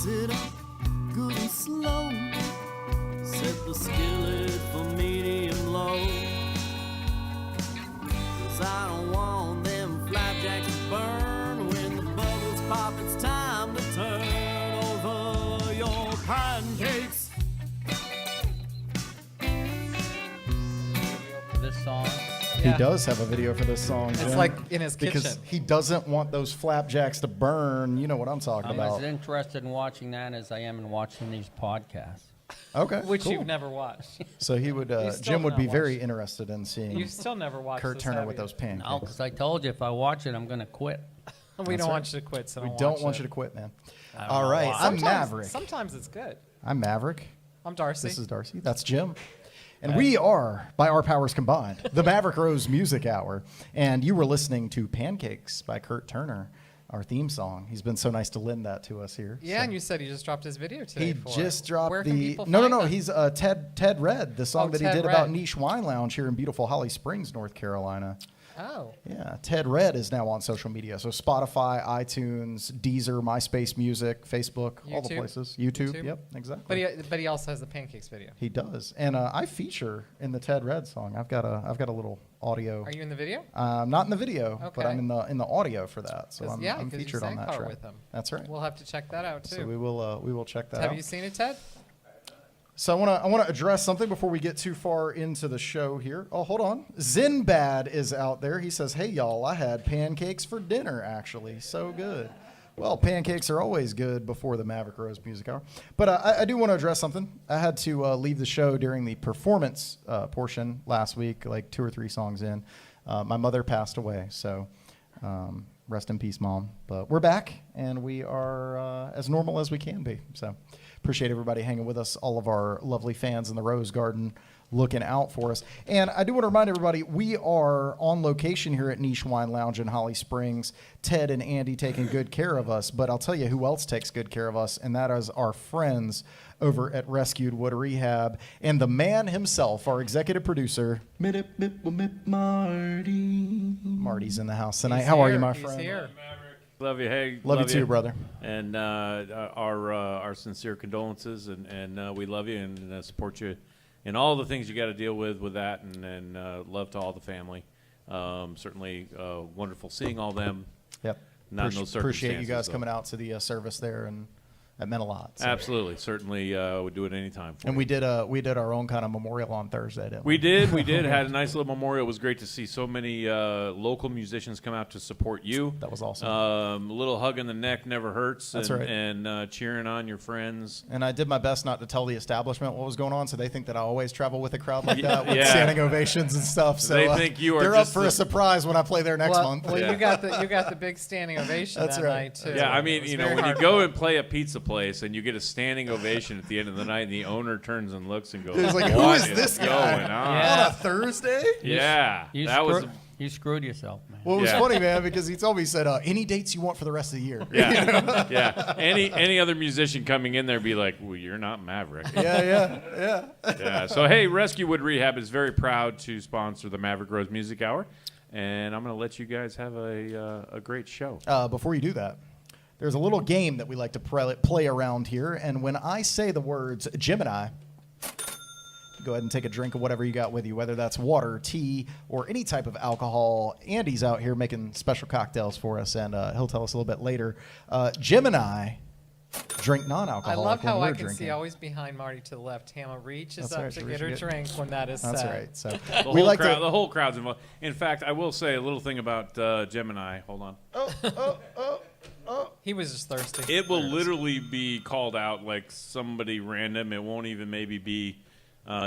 it up good and slow. Set the skillet for medium low. 'Cause I don't want them flapjacks to burn. When the bubbles pop, it's time to turn over your pancakes. This song. He does have a video for this song. It's Jim, like in his kitchen. because he doesn't want those flapjacks to burn. You know what I'm talking I'm about. as interested in watching that as I am in watching these podcasts. Okay, Which cool. you've never watched. So he would, still Jim would not be watched. very interested in seeing You've still never watched Kurt this, Turner have with you? those pancakes. No, because I told you if I watch it, I'm going to quit. We That's don't right. want you to quit, so We don't don't watch want it. you to quit, man. I don't All know right, why. I'm Maverick. Sometimes it's good. I'm Maverick. I'm Darcy. This is Darcy. That's Jim. And we are, by our powers combined, the Maverick Rose Music Hour. And you were listening to Pancakes by Kurt Turner, our theme song. He's been so nice to lend that to us here. Yeah, so. and you said he just dropped his video today. He for just it. dropped Where can the people no. find him? He's Ted Red, the song that he Ted did about Red. Niche Wine Lounge here in beautiful Holly Springs, North Carolina. Oh. Yeah, Ted Red is now on social media, so Spotify, iTunes, Deezer, MySpace Music, Facebook, all the YouTube? places. YouTube. YouTube? Yep, exactly. But he also has the Pancakes video. He does, and I feature in the Ted Red song. I've got a little audio. Are you in the video? Not in the video, but Okay. I'm in the audio for that. So 'Cause- I'm, yeah, I'm 'cause you featured on sang that part track. with him. That's right. We'll have to check that out too. So we will check that out. Have you seen it, Ted? So I want to address something before we get too far into the show here. Oh, hold on. Zinbad is out there. He says, "Hey y'all, I had pancakes for dinner actually. So good." Well, pancakes are always good before the Maverick Rose Music Hour. But I do want to address something. I had to leave the show during the performance portion last week, like 2 or 3 songs in. My mother passed away, so rest in peace, Mom. But we're back, and we are as normal as we can be. So appreciate everybody hanging with us, all of our lovely fans in the Rose Garden looking out for us. And I do want to remind everybody, we are on location here at Niche Wine Lounge in Holly Springs. Ted and Andy taking good care of us, but I'll tell you who else takes good care of us, and that is our friends over at Rescued Wood Rehab and the man himself, our executive producer, Marty. Marty's in the house tonight. He's How are you, here. my He's friend? here. Love you. Hey, Love you too, brother. And our sincere condolences, and we love you and support you in all the things you got to deal with that, and love to all the family. Certainly wonderful seeing all them. Yep. Not in those Appreciate you guys circumstances, coming out to the service there, and that meant a lot. So. Absolutely, certainly would do it anytime. And we did our own kind of memorial on Thursday, didn't we? We did. Had a nice little memorial. It was great to see so many local musicians come out to support you. That was awesome. A little hug in the neck never hurts. That's and, right. And cheering on your friends. And I did my best not to tell the establishment what was going on, so they think that I always travel with a crowd like that with Yeah. standing ovations and stuff. So They think you are they're just up for the- a surprise when I play there next month. Well, Yeah. you got the big standing ovation That's that right. night too. Yeah, I It mean, was you know, very when you heartfelt. go and play a pizza place and you get a standing ovation at the end of the night, and the owner turns and looks and goes, It was like, who "What is this going guy on?" Yeah. on a Thursday? Yeah, You, that was. you screwed yourself, man. Well, it was Yeah. funny, man, because he told me, he said, any dates you want for the rest of the year. Yeah, yeah. Any other musician coming in there be like, "Well, you're not Maverick." Yeah. Yeah. So hey, Rescue Wood Rehab is very proud to sponsor the Maverick Rose Music Hour, and I'm going to let you guys have a great show. Before you do that, there's a little game that we like to play around here, and when I say the words Gemini, go ahead and take a drink of whatever you got with you, whether that's water, tea, or any type of alcohol. Andy's out here making special cocktails for us, and he'll tell us a little bit later. Gemini drink non-alcoholic. I love how when I we're can drinking. see always behind Marty to the left. Hannah reaches That's up right, to she get her reaches- drink when that is That's said. right. So The we whole like crowd, to. the whole crowd's involved. In fact, I will say a little thing about Gemini. Hold on. He was just thirsty. It will literally be called out like somebody random. It won't even maybe be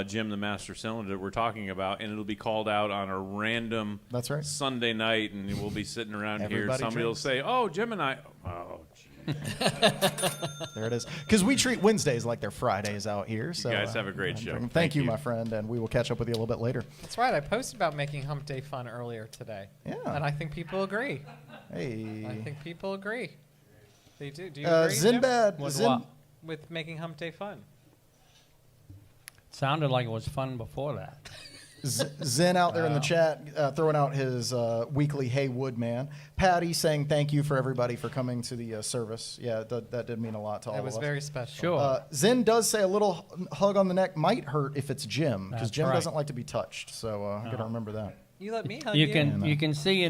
Jim the Master Cylinder that we're talking about, and it'll be called out on a random That's right. Sunday night, and we'll be sitting around here. Everybody Somebody will drinks. say, "Oh, Gemini." Oh, gee. There it is. Because we treat Wednesdays like they're Fridays out here. So guys have a great show. Thank you, my friend, and we will catch up with you a little bit later. That's right. I posted about making Hump Day fun earlier today. Yeah. And I think people agree. Hey. I think people agree. They do. Do you agree, Jim? Zinbad. With Zin- what? With making Hump Day fun. Sounded like it was fun before that. Zen out there in the chat throwing out his weekly Hey Woodman. Patty saying thank you for everybody for coming to the service. Yeah, that did mean a lot to all of us. It was very special. Sure. Zen does say a little hug on the neck might hurt if it's Jim, because That's Jim right. doesn't like to be touched. So I got to remember that. You let me hug You you. can see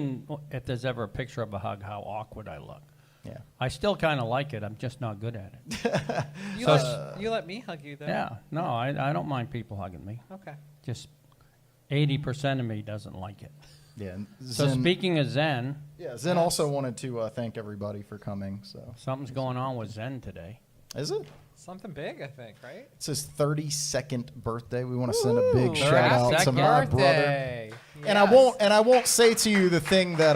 if there's ever a picture of a hug how awkward I look. Yeah. I still kind of like it. I'm just not good at it. You let me hug you, though. Yeah. No, I don't mind people hugging me. Okay. Just 80% of me doesn't like it. Yeah. and So Zen, speaking of Zen, Zen also wanted to thank everybody for coming. So something's going on with Zen today. is it? Something big, I think, right? It's his 32nd birthday. We want to send a big Ooh, shout out to 32nd my brother. birthday. And I won't say to you the thing that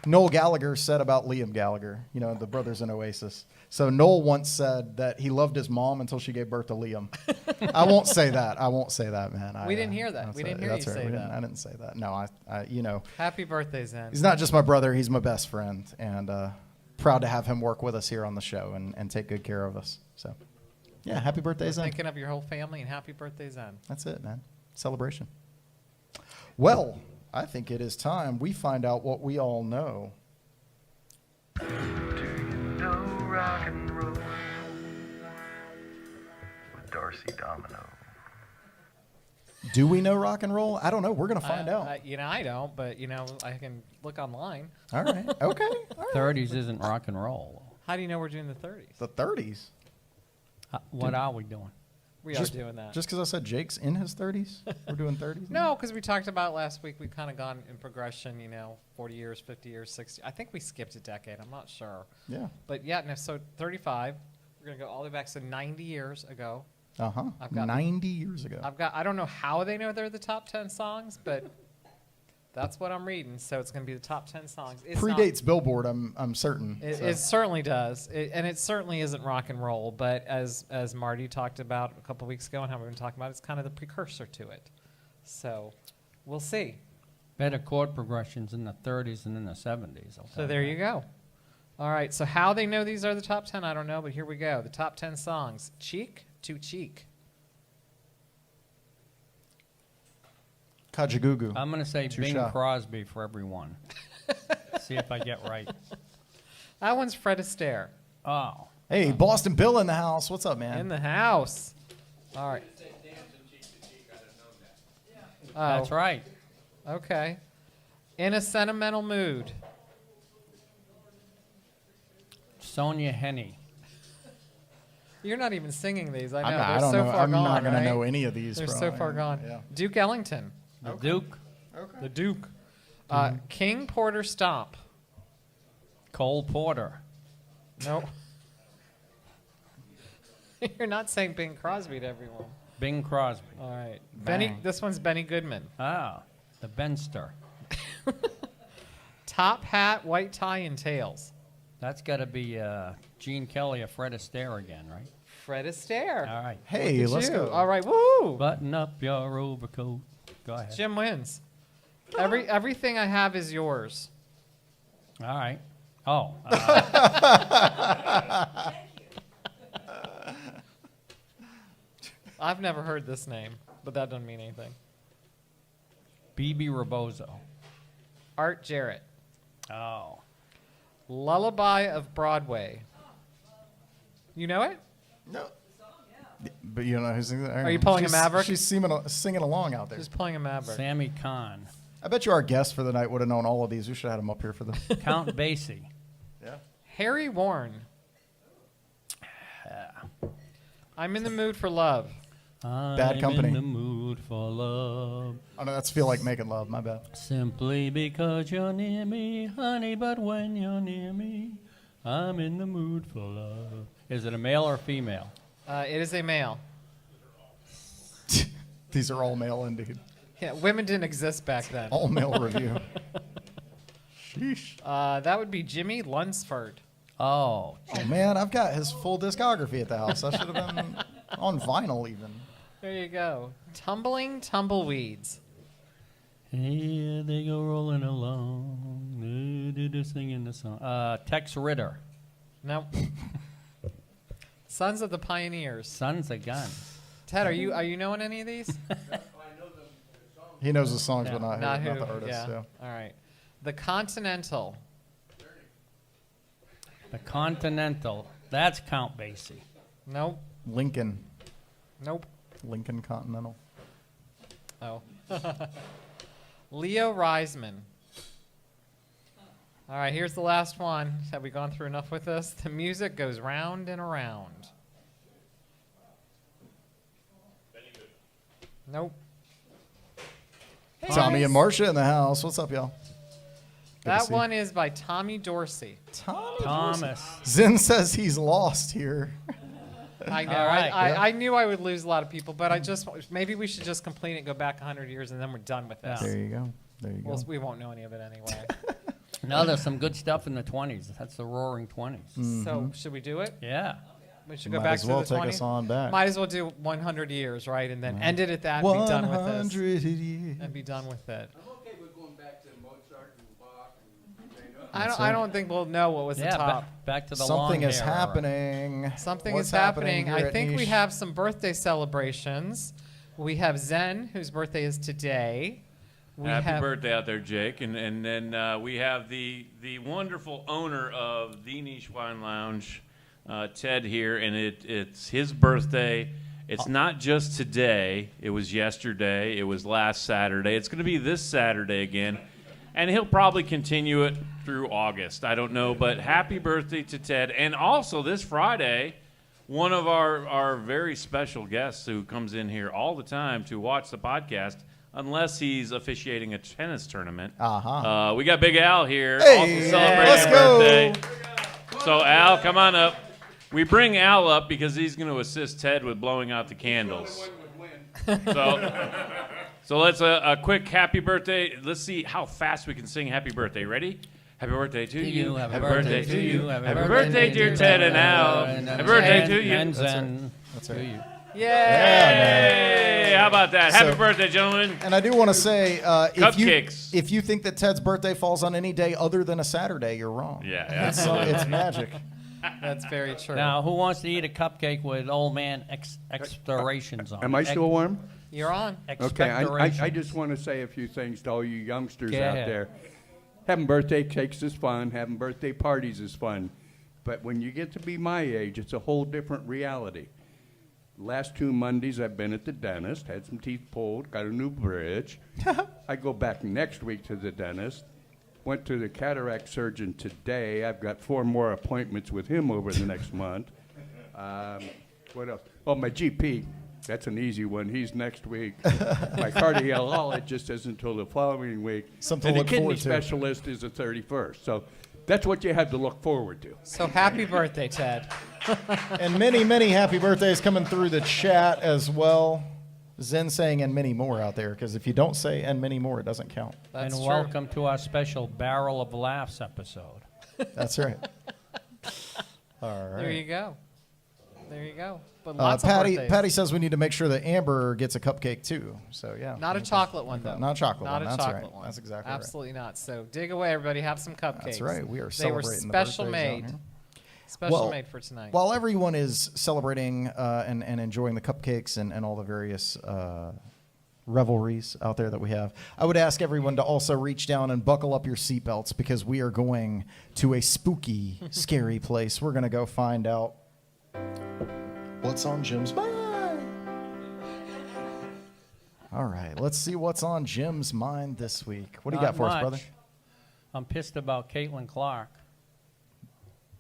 Noel Gallagher said about Liam Gallagher, the brothers in Oasis. So Noel once said that he loved his mom until she gave birth to Liam. I won't say that. Man. We didn't hear that. We didn't hear you say that. I didn't say that. No, Happy birthday, Zen. he's not just my brother. He's my best friend. And proud to have him work with us here on the show and take good care of us. So, yeah, happy birthday, Zen. Thinking of your whole family, and happy birthday, Zen. That's it, man. Celebration. Well, I think it is time we find out what we all know. Do you know rock and roll? With Darcy Domino. Do we know rock and roll? I don't know. We're going to find out. I don't, but, I can look online. All right. Okay. All right. 30s isn't rock and roll. How do you know we're doing the 30s? The 30s. What are we doing? We are doing that. Just because I said Jake's in his 30s, we're doing 30s? No, because we talked about last week, we've kind of gone in progression, 40 years, 50 years, 60. I think we skipped a decade. I'm not sure. Yeah. But so 35. We're going to go all the way back to 90 years ago. Uh-huh. I've got 90 years ago. I don't know how they know they're the top 10 songs, but that's what I'm reading. So it's going to be the top 10 songs. It's Predates Billboard, I'm certain. It certainly does. And it certainly isn't rock and roll, but as Marty talked about a couple weeks ago and how we've been talking about, it's kind of the precursor to it. So we'll see. Better chord progressions in the 30s and in the 70s. So there you go. All right. So how they know these are the top 10, I don't know, but here we go. The top 10 songs. Cheek to Cheek. Kajagoogoo. I'm going to say Bing Touche. Crosby for everyone. See if I get right. That one's Fred Astaire. Oh. Hey, Boston Bill in the house. What's up, man? In the house. All right. That's right. Okay. In a Sentimental Mood. Sonia Henney. You're not even singing these. I know. I They're don't so know. far I'm gone, not going right? to know any of these. They're bro. so far gone. Yeah. Duke Ellington. The Duke. The Duke. King Porter Stomp. Cole Porter. Nope. You're not saying Bing Crosby to everyone. Bing Crosby. All right. Bang. This one's Benny Goodman. Ah. The Benster. Top Hat, White Tie, and Tails. That's got to be Gene Kelly or Fred Astaire again, right? Fred Astaire. All right. Hey, let's You. go. All right. Woo! Button up your overcoat. Go ahead. Jim wins. Everything I have is yours. All right. Oh. I've never heard this name, but that doesn't mean anything. B.B. Rebozo. Art Jarrett. Oh. Lullaby of Broadway. You know it? No. But you don't know who's singing that? Are you pulling a Maverick? She's singing along out there. Just playing a Maverick. Sammy Kahn. I bet you our guest for the night would have known all of these. We should have had him up here for this. Count Basie. Yeah. Harry Warren. I'm in the mood for love. Bad Company. I'm in the mood for love. Oh, no, that's Feel Like Making Love. My bad. Simply because you're near me, honey, but when you're near me, I'm in the mood for love. Is it a male or female? It is a male. These are all male, indeed. Yeah, women didn't exist back then. All male review. Sheesh. That would be Jimmy Lunsford. Oh. Oh, man, I've got his full discography at the house. I should have been on vinyl even. There you go. Tumbling Tumbleweeds. Here they go rolling along, singing the song. Tex Ritter. Nope. Sons of the Pioneers. Sons of Guns. Ted, are you knowing any of these? He knows the songs, Yeah. but not the artist. Yeah. All right. The Continental. The Continental. That's Count Basie. Nope. Lincoln. Nope. Lincoln Continental. Oh. Leo Reisman. All right, here's the last one. Have we gone through enough with this? The music goes round and around. Nope. Hey, Tommy guys. and Marcia in the house. What's up, y'all? Good to That see one is by Tommy Dorsey. Thomas. Zen says he's lost here. I know. All right. I knew I would lose a lot of people, but I just maybe we should just complete it, go back 100 years, and then we're done with this. There you go. There you go. We won't know any of it anyway. No, there's some good stuff in the 20s. That's the roaring 20s. So should we do it? Yeah. We should go Might back as to well the take 20s. us on back. Might as well do 100 years, right? And then end it at that and be done with this. 100 years. And be done with it. I'm okay with going back to Mozart and Bach and Beethoven. I don't think we'll know what was the Yeah, top. back to the long Something is hair era. happening. Something What's is happening. here I at think we Niche? have some birthday celebrations. We have Zen, whose birthday is today. We Happy have birthday out there, Jake. And then we have the wonderful owner of the Niche Wine Lounge, Ted, here. And it's his birthday. It's not just today. It was yesterday. It was last Saturday. It's going to be this Saturday again. And he'll probably continue it through August. I don't know. But happy birthday to Ted. And also this Friday, one of our very special guests who comes in here all the time to watch the podcast, unless he's officiating a tennis tournament. We got Big Al here, Hey, also celebrating let's his go. birthday. So Al, come on up. We bring Al up because he's going to assist Ted with blowing out the candles. So let's a quick happy birthday. Let's see how fast we can sing happy birthday. Ready? Happy birthday to you. Happy birthday to you. Happy birthday, dear Ted and Al. Happy birthday to you. And Zen. That's right. Yay! Hey, how about that? Happy So- birthday, gentlemen. And I do want to say, Cupcakes. if you think that Ted's birthday falls on any day other than a Saturday, you're wrong. Yeah, So absolutely. it's magic. That's very true. Now, who wants to eat a cupcake with old man expectorations on? Am I still warm? You're on. Okay, I Expectorations. just want to say a few things to all you youngsters Go out ahead. there. Having birthday cakes is fun. Having birthday parties is fun. But when you get to be my age, it's a whole different reality. Last 2 Mondays, I've been at the dentist, had some teeth pulled, got a new bridge. I go back next week to the dentist. Went to the cataract surgeon today. I've got 4 more appointments with him over the next month. What else? Oh, my GP. That's an easy one. He's next week. My cardiologist isn't until the following week. Something and to the look kidney forward to. specialist is the 31st. So that's what you have to look forward to. So happy birthday, Ted. And many, many happy birthdays coming through the chat as well. Zen saying and many more out there, because if you don't say and many more, it doesn't count. That's And true. welcome to our special Barrel of Laughs episode. That's right. All right. There you go. There you go. But lots of Patty birthdays. says we need to make sure that Amber gets a cupcake too. So yeah. Not a chocolate one, though. Not a chocolate Not one. a That's chocolate right. one. That's exactly right. Absolutely not. So dig away, everybody. Have some cupcakes. That's right. We are They were celebrating the special birthdays out made. here. Special Well, made for tonight. While everyone is celebrating and enjoying the cupcakes and all the various revelries out there that we have, I would ask everyone to also reach down and buckle up your seatbelts, because we are going to a spooky, scary place. We're going to go find out what's on Jim's mind. All right, let's see what's on Jim's mind this week. What do you got Not for us, much. brother? I'm pissed about Caitlin Clark.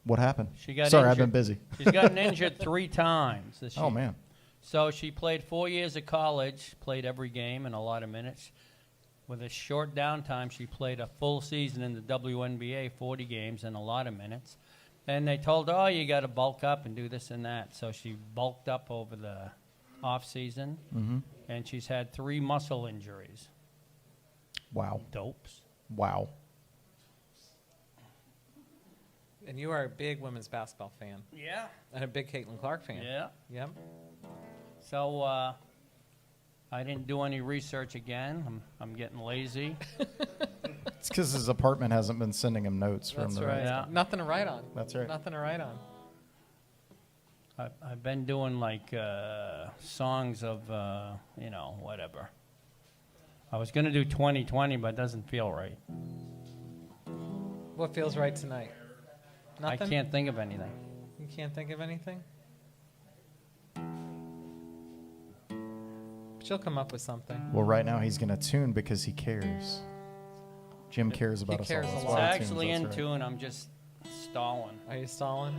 What happened? She got Sorry, I've injured. been busy. She's gotten injured 3 times this year. Oh, man. So she played 4 years of college, played every game and a lot of minutes. With a short downtime, she played a full season in the WNBA, 40 games and a lot of minutes. And they told her, oh, you got to bulk up and do this and that. So she bulked up over the off season, and she's had 3 muscle injuries. Wow. Dopes. Wow. And you are a big women's basketball fan. Yeah. And a big Caitlin Clark fan. Yeah. Yep. So I didn't do any research again. I'm getting lazy. It's because his apartment hasn't been sending him notes from That's the right. Yeah. Nothing to write on. That's right. Nothing to write on. I've been doing like songs of, whatever. I was going to do 2020, but it doesn't feel right. What feels right tonight? Nothing? I can't think of anything. You can't think of anything? But you'll come up with something. Well, right now he's going to tune because he cares. Jim cares about us cares all. a That's lot. why It's he tunes, actually that's in right. tune. I'm just stalling. Are you stalling?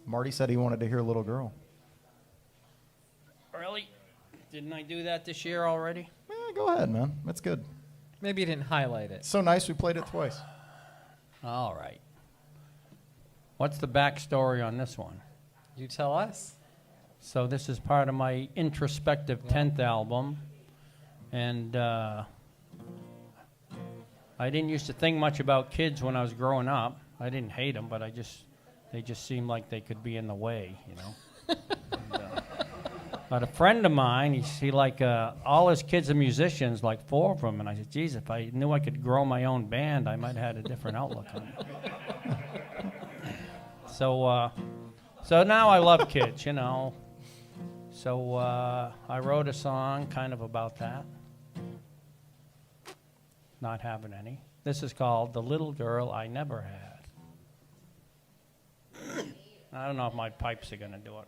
Marty said he wanted to hear Little Girl. Really? Didn't I do that this year already? Go ahead, man. That's good. Maybe you didn't highlight it. So nice we played it twice. All right. What's the backstory on this one? You tell us. So this is part of my introspective 10th album. And I didn't used to think much about kids when I was growing up. I didn't hate them, but they just seemed like they could be in the way, you know. But a friend of mine, he like all his kids are musicians, like 4 of them. And I said, geez, if I knew I could grow my own band, I might have had a different outlook on it. So now I love kids, you know. So I wrote a song kind of about that. Not having any. This is called The Little Girl I Never Had. I don't know if my pipes are going to do it.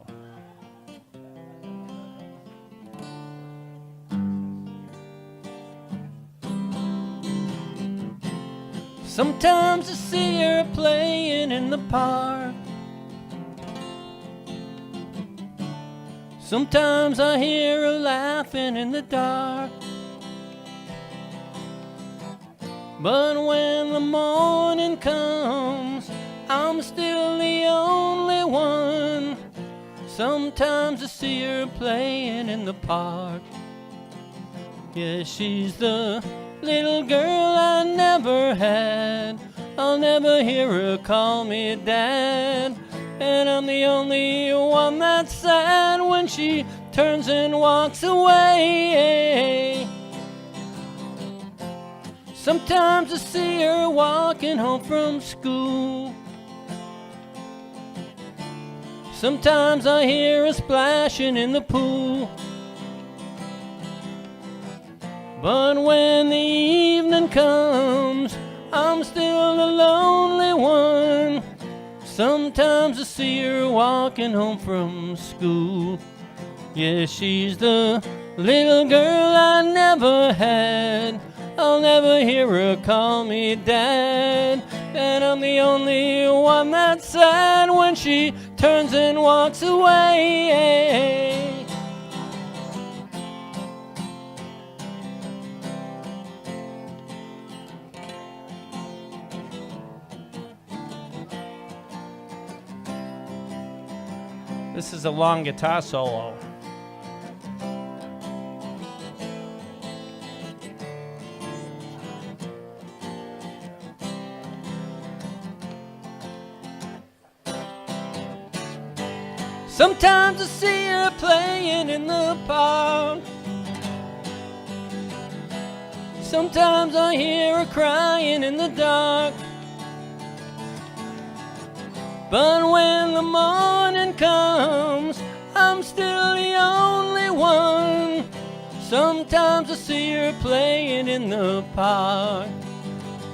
Sometimes I see her playing in the park. Sometimes I hear her laughing in the dark. But when the morning comes, I'm still the only one. Sometimes I see her playing in the park. Yeah, she's the little girl I never had. I'll never hear her call me dad. And I'm the only one that's sad when she turns and walks away. Sometimes I see her walking home from school. Sometimes I hear her splashing in the pool. But when the evening comes, I'm still the lonely one. Sometimes I see her walking home from school. Yeah, she's the little girl I never had. I'll never hear her call me dad. And I'm the only one that's sad when she turns and walks away. This is a long guitar solo. Sometimes I see her playing in the park. Sometimes I hear her crying in the dark. But when the morning comes, I'm still the only one. Sometimes I see her playing in the park.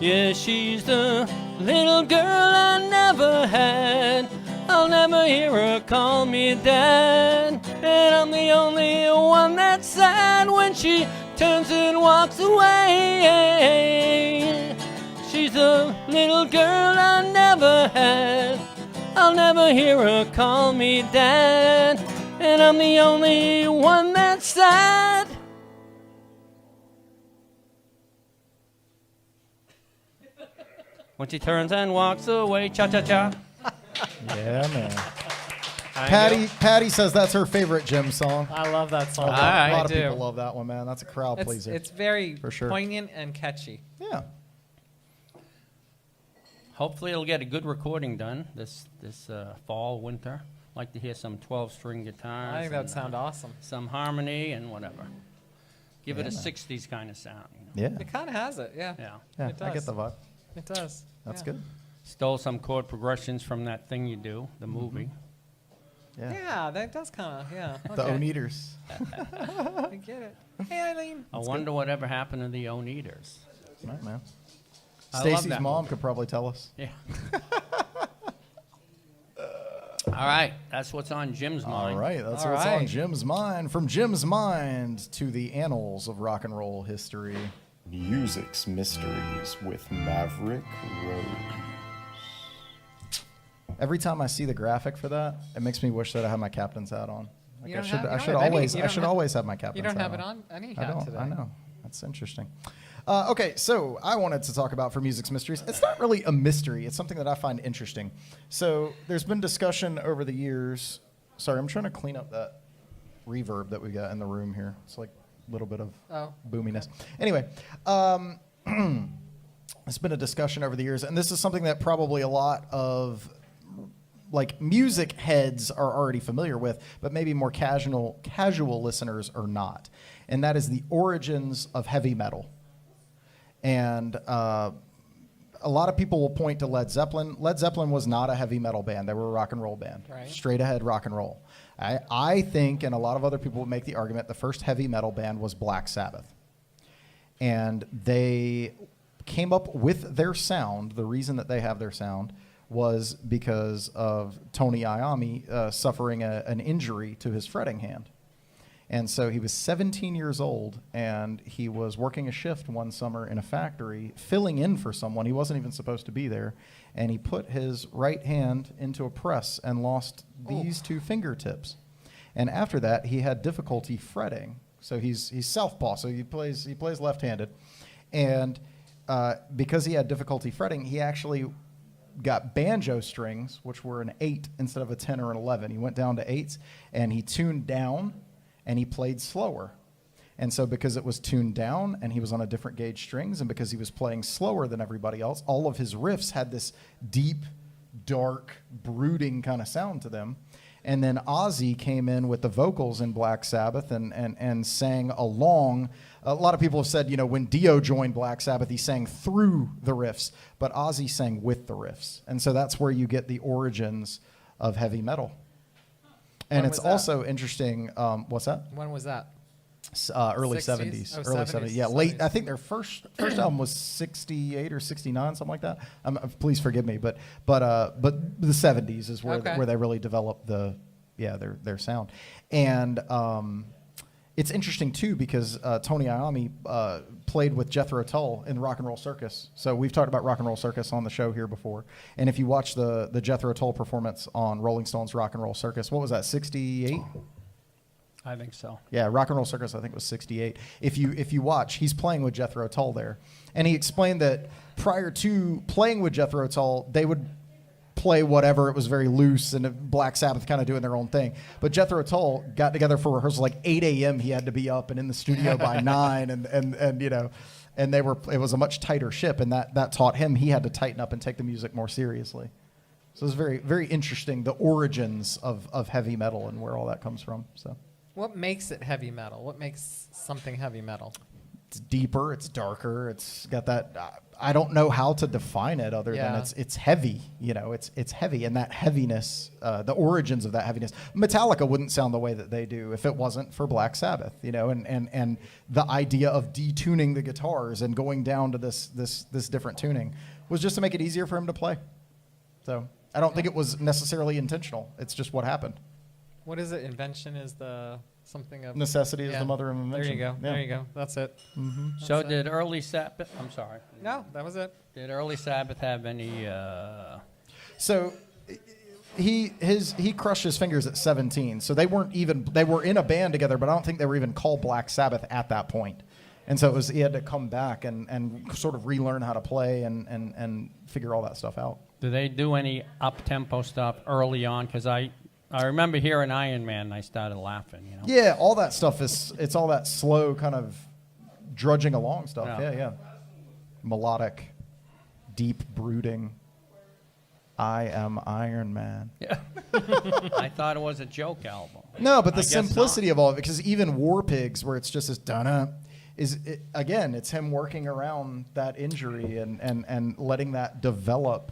Yeah, she's the little girl I never had. I'll never hear her call me dad. And I'm the only one that's sad when she turns and walks away. She's the little girl I never had. I'll never hear her call me dad. And I'm the only one that's sad. When she turns and walks away, cha-cha-cha. Yeah, man. Patty says that's her favorite Jim song. I love that song. A lot of I do. people love that one, man. That's a crowd pleaser. It's very For sure. poignant and catchy. Yeah. Hopefully it'll get a good recording done this fall, winter. Like to hear some 12-string guitars. I think that would and, sound awesome. some harmony and whatever. Give it a Yeah. 60s kind of sound. You know? Yeah. It kind of has it, yeah. Yeah. Yeah, It I get does. the vibe. It does. That's yeah. good. Stole some chord progressions from that thing you do, the movie. Yeah. Yeah, that does kind of, yeah. The okay. Oneaters. I get it. Hey, Eileen. I wonder whatever happened to the Oneaters. Right, man. I love Stacy's that mom movie. could probably tell us. Yeah. All right, that's what's on Jim's mind. All right, that's All what's on right. Jim's mind. From Jim's mind to the annals of rock and roll history. Music's Mysteries with Maverick Rose. Every time I see the graphic for that, it makes me wish that I had my captain's hat on. Like You I don't should, have- you I don't should have any- always, you I don't should have- always have my captain's You don't hat have it on any I hat don't. today. I know. That's interesting. Okay, so I wanted to talk about for Music's Mysteries. It's not really a mystery. It's something that I find interesting. So there's been discussion over the years. Sorry, I'm trying to clean up that reverb that we got in the room here. It's like a little bit of boominess. Anyway, it's been a discussion over the years, and this is something that probably a lot of like music heads are already familiar with, but maybe more casual listeners are not. And that is the origins of heavy metal. And a lot of people will point to Led Zeppelin. Led Zeppelin was not a heavy metal band. They were a rock and roll band. Right. Straight ahead rock and roll. I think, and a lot of other people would make the argument, the first heavy metal band was Black Sabbath. And they came up with their sound. The reason that they have their sound was because of Tony Iommi suffering an injury to his fretting hand. And so he was 17 years old, and he was working a shift one summer in a factory, filling in for someone. He wasn't even supposed to be there. And he put his right hand into a press and lost these two fingertips. And after that, he had difficulty fretting. So he's southpaw, so he plays left-handed. And because he had difficulty fretting, he actually got banjo strings, which were an 8 instead of a 10 or an 11. He went down to 8s, and he tuned down, and he played slower. And so because it was tuned down and he was on a different gauge strings, and because he was playing slower than everybody else, all of his riffs had this deep, dark, brooding kind of sound to them. And then Ozzy came in with the vocals in Black Sabbath and sang along. A lot of people have said, when Dio joined Black Sabbath, he sang through the riffs, but Ozzy sang with the riffs. And so that's where you get the origins of heavy metal. And When it's was that? also interesting. What's that? When was that? Early 60s? 70s. Oh, Early 70s. 70s. Yeah, late. 70s. I think their first album was 68 or 69, something like that. Please forgive me, but the 70s is where Okay. where they really developed their sound. And it's interesting too because Tony Iommi played with Jethro Tull in Rock and Roll Circus. So we've talked about Rock and Roll Circus on the show here before. And if you watch the Jethro Tull performance on Rolling Stone's Rock and Roll Circus, what was that? 68. I think so. Yeah, Rock and Roll Circus, I think, was 68. If you watch, he's playing with Jethro Tull there. And he explained that prior to playing with Jethro Tull, they would play whatever. It was very loose, and Black Sabbath kind of doing their own thing. But Jethro Tull got together for rehearsal like 8 a.m. He had to be up and in the studio by 9, and it was a much tighter ship, and that taught him he had to tighten up and take the music more seriously. So it's very, very interesting, the origins of heavy metal and where all that comes from. So. What makes it heavy metal? What makes something heavy metal? It's deeper, it's darker, it's got that. I don't know how to define it other Yeah. than it's heavy. It's heavy, and that heaviness, the origins of that heaviness. Metallica wouldn't sound the way that they do if it wasn't for Black Sabbath. And the idea of detuning the guitars and going down to this different tuning was just to make it easier for him to play. So I don't think it was necessarily intentional. It's just what happened. What is it? Invention is the something of Necessity is Yeah. the mother of invention. There you go. Yeah. There you go. That's it. So did early Sabbath? I'm sorry. No, that was it. Did early Sabbath have any? So he crushed his fingers at 17. So they were in a band together, but I don't think they were even called Black Sabbath at that point. And so he had to come back and sort of relearn how to play and figure all that stuff out. Did they do any up tempo stuff early on? Because I remember hearing Iron Man and I started laughing. Yeah, all that stuff it's all that slow kind of drudging along stuff. Yeah. Yeah. Melodic, deep brooding. I am Iron Man. Yeah. I thought it was a joke album. No, but the I guess simplicity of all of it, because even War Pigs, where it's just this dun it's him working around that injury and letting that develop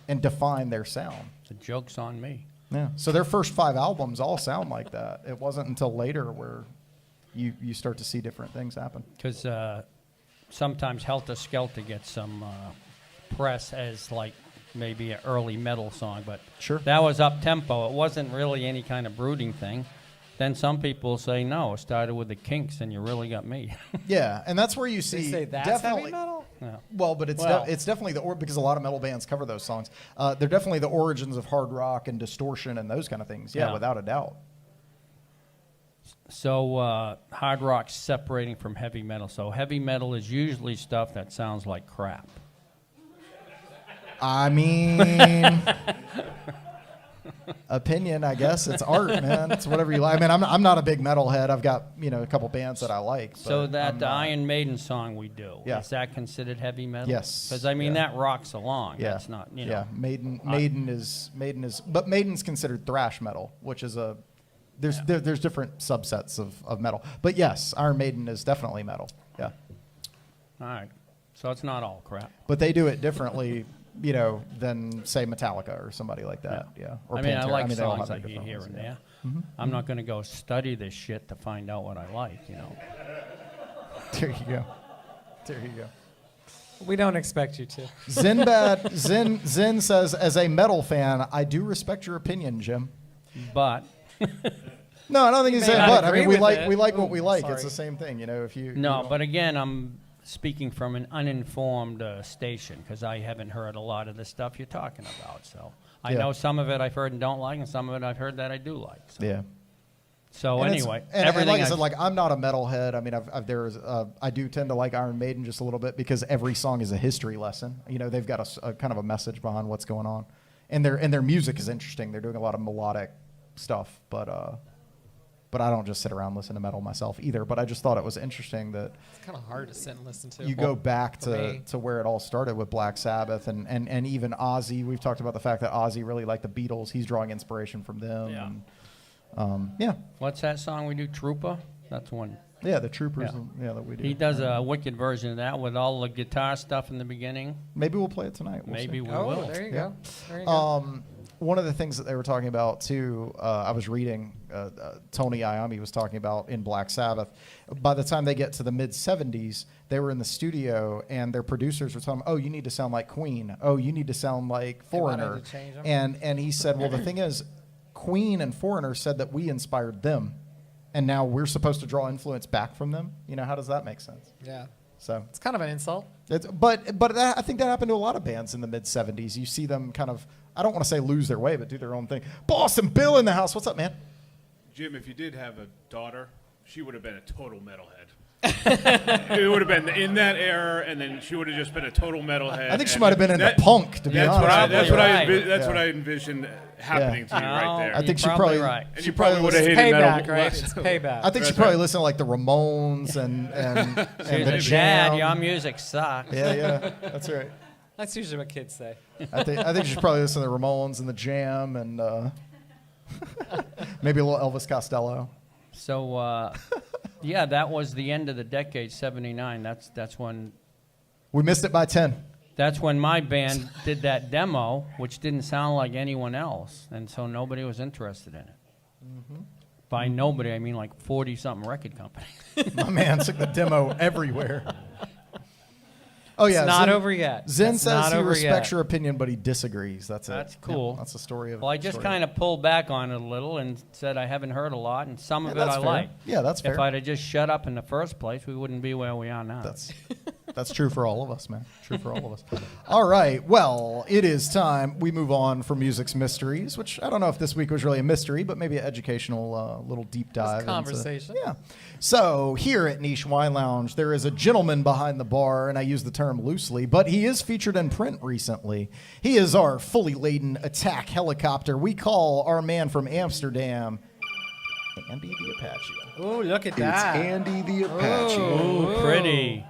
and define their sound. The joke's on me. Yeah. So their first 5 albums all sound like that. It wasn't until later where you start to see different things happen. Because sometimes Helter Skelter gets some press as like maybe an early metal song, but Sure. that was up tempo. It wasn't really any kind of brooding thing. Then some people say no, it started with the Kinks, and you really got me. Yeah, and that's where you They see say that's definitely. heavy metal? Yeah. Well, but it's Well. it's definitely because a lot of metal bands cover those songs. They're definitely the origins of hard rock and distortion and those kind of things. Yeah, Yeah. without a doubt. So hard rock's separating from heavy metal. So heavy metal is usually stuff that sounds like crap. I mean, opinion, I guess. It's art, man. It's whatever you like. I mean, I'm not a big metalhead. I've got, a couple bands that I like. So but that I'm the not. Iron Maiden song we do, Yeah. is that considered heavy metal? Yes. Because, I mean, Yeah. that rocks along. Yeah. That's not, Yeah, Maiden is, but Maiden's considered thrash metal, which is there's different subsets of metal. But yes, Iron Maiden is definitely metal. Yeah. All right. So it's not all crap. But they do it differently, than say Metallica or somebody like that. Yeah. Or I mean, I Pantera. like they all songs have I their hear different here ones, and yeah. there. I'm not going to go study this shit to find out what I like, There you go. There you go. We don't expect you to. Zen says, as a metal fan, I do respect your opinion, Jim. But No, I don't think he's may saying not but. I agree mean, we with like it. we like what we Ooh, like. sorry. It's the same thing, if you no, you but again, I'm speaking from an uninformed station because I haven't heard a lot of the stuff you're talking about. So I Yeah. know some of it I've heard and don't like, and some of it I've heard that I do like. So, yeah. so And it's- anyway, and everything like I I've- said, like I'm not a metalhead. I mean, I do tend to like Iron Maiden just a little bit because every song is a history lesson. They've got a kind of a message behind what's going on, and their music is interesting. They're doing a lot of melodic stuff, but I don't just sit around and listen to metal myself either. But I just thought it was interesting that It's kind of hard to sit and listen to. you go back for me. to where it all started with Black Sabbath and even Ozzy. We've talked about the fact that Ozzy really liked the Beatles. He's drawing inspiration from them. Yeah. And, yeah. what's that song we do? Trooper? That's one. Yeah, the Troopers. Yeah. That we do. He does a wicked version of that with all the guitar stuff in the beginning. Maybe we'll play it tonight. We'll Maybe see. we Oh, will. there you Yeah. go. There you go. One of the things that they were talking about too, I was reading, Tony Iommi was talking about in Black Sabbath. By the time they get to the mid 70s, they were in the studio and their producers were telling them, "Oh, you need to sound like Queen. Oh, you need to sound like They wanted Foreigner." to change 'em? And he said, "Well, the thing is, Queen and Foreigner said that we inspired them, and now we're supposed to draw influence back from them. How does that make sense?" Yeah. So It's kind of an insult. but I think that happened to a lot of bands in the mid 70s. You see them kind of, I don't want to say lose their way, but do their own thing. Boston Bill in the house. What's up, man? Jim, if you did have a daughter, she would have been a total metalhead. It would have been in that era, and then she would have just been a total metalhead. I think she and might have been into that- punk, to be That's honest. what I, with that's you. what I, Right. envi- that's Yeah. what I envisioned happening to you right there. I think she You're probably right. And she you probably would have listened- hated metal Payback, right? less. It's payback. I think she That's probably right. listened to like the Ramones and She the was Jam. Dad, your music sucks. Yeah, that's right. That's usually what kids say. I think she's probably listening to the Ramones and the Jam and maybe a little Elvis Costello. So, yeah, that was the end of the decade, 79. That's when We missed it by 10. That's when my band did that demo, which didn't sound like anyone else, and so nobody was interested in it. By nobody, I mean like 40-something record companies. My man took the demo everywhere. Oh yeah, It's not Zen- over yet. Zen It's says not he over respects yet. your opinion, but he disagrees. That's it. That's Yeah, cool. that's the story of. Well, I just kind of pulled back on it a little and said I haven't heard a lot, and some of it that's I fair. like. Yeah, that's fair. If I'd have just shut up in the first place, we wouldn't be where we are now. That's true for all of us, man. True for all of us. All right. Well, it is time we move on from music's mysteries, which I don't know if this week was really a mystery, but maybe an educational little deep dive. into- conversation. yeah. So here at Niche Wine Lounge, there is a gentleman behind the bar, and I use the term loosely, but he is featured in print recently. He is our fully laden attack helicopter. We call our man from Amsterdam Andy the Apache. Ooh, look at It's that. Andy the Apache. Ooh, pretty.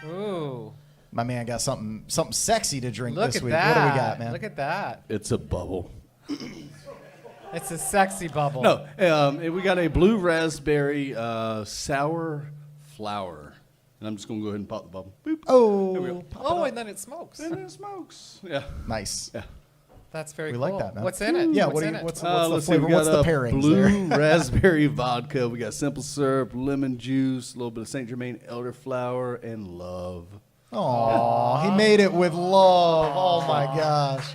Ooh, My man got something sexy to drink look this at week. that. What do we got, man? Look at that. It's a bubble. It's a sexy bubble. No, we got a blue raspberry sour flower. And I'm just going to go ahead and pop the bubble. Boop. There we Oh, go. Oh, and then it smokes. And it smokes. Yeah. nice. Yeah. That's very We cool. like that, man. What's in it? Yeah, What's what do in you, it? what's the Let's see, flavor? we What's got the pairings blue there? raspberry vodka. We got simple syrup, lemon juice, a little bit of Saint Germain elderflower, and love. Aw, he made it with love. Oh my gosh.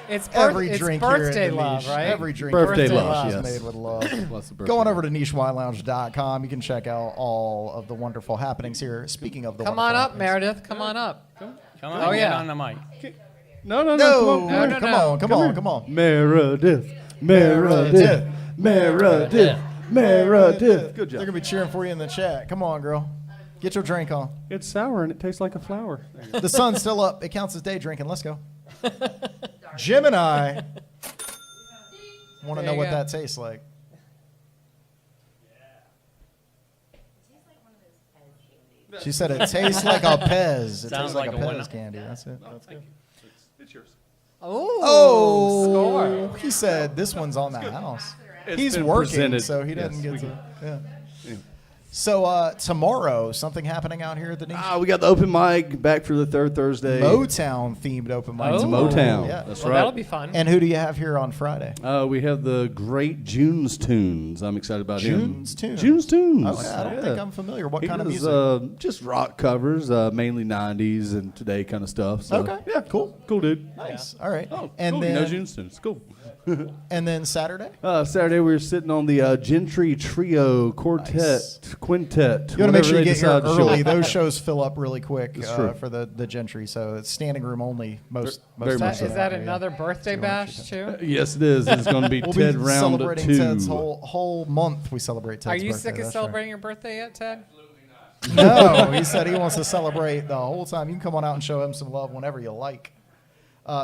It's Every it's drink here at birthday the love, Niche, right? every drink Birthday here at the love, Niche is yes. made with love. Lots of birthday Going love. over to nichewinelounge.com, you can check out all of the wonderful happenings here. Speaking of the Come wonderful on up, happenings. Meredith. Come on up. Come on, Oh, get yeah. on the mic. No, No, No, come no. on, come on, come on. Meredith, Meredith, Meredith, Meredith. Good They're job. gonna be cheering for you in the chat. Come on, girl. Get your drink on. It's sour and it tastes like a flower. The sun's still up. It counts as day drinking. Let's go. Jim and I want to There know you what go. that tastes like. She said it tastes like a Pez. It Sounds tastes like like a a Pez winner. candy. That's it. That's good. It's yours. Oh, score. He said this one's on the house. It's He's been working, presented. so he doesn't Yes, get we to. can- Yeah. So tomorrow, something happening out here at the Niche? We got the open mic back for the third Thursday. Motown themed open mic. Oh. tomorrow. Motown. Yeah. That's Well, right. that'll be fun. And who do you have here on Friday? We have the great June's Tunes. I'm excited about him. June's Tunes. June's Tunes. Okay, I don't think I'm familiar. What He kind of does, music? Just rock covers, mainly 90s and today kind of stuff. So. Okay, yeah, cool. Cool dude. Nice. All right. Oh, and cool. then You know June's Tunes. Cool. and then Saturday. Saturday we were sitting on the Gentry Trio Quartet, Nice. Quintet. You want to make whatever sure you they get here decide to show early. up. Those shows fill up really quick It's true. for the Gentry, so it's standing room only most Very of much the Is time. that Yeah. another birthday So you wanna bash too? Yes, it is. It's going to be We'll Ted be round celebrating 2. Ted's whole month. We celebrate Ted's Are you birthday, sick of that's celebrating your birthday yet, Ted? right. No, he said he wants to celebrate the whole time. You can come on out and show him some love whenever you like.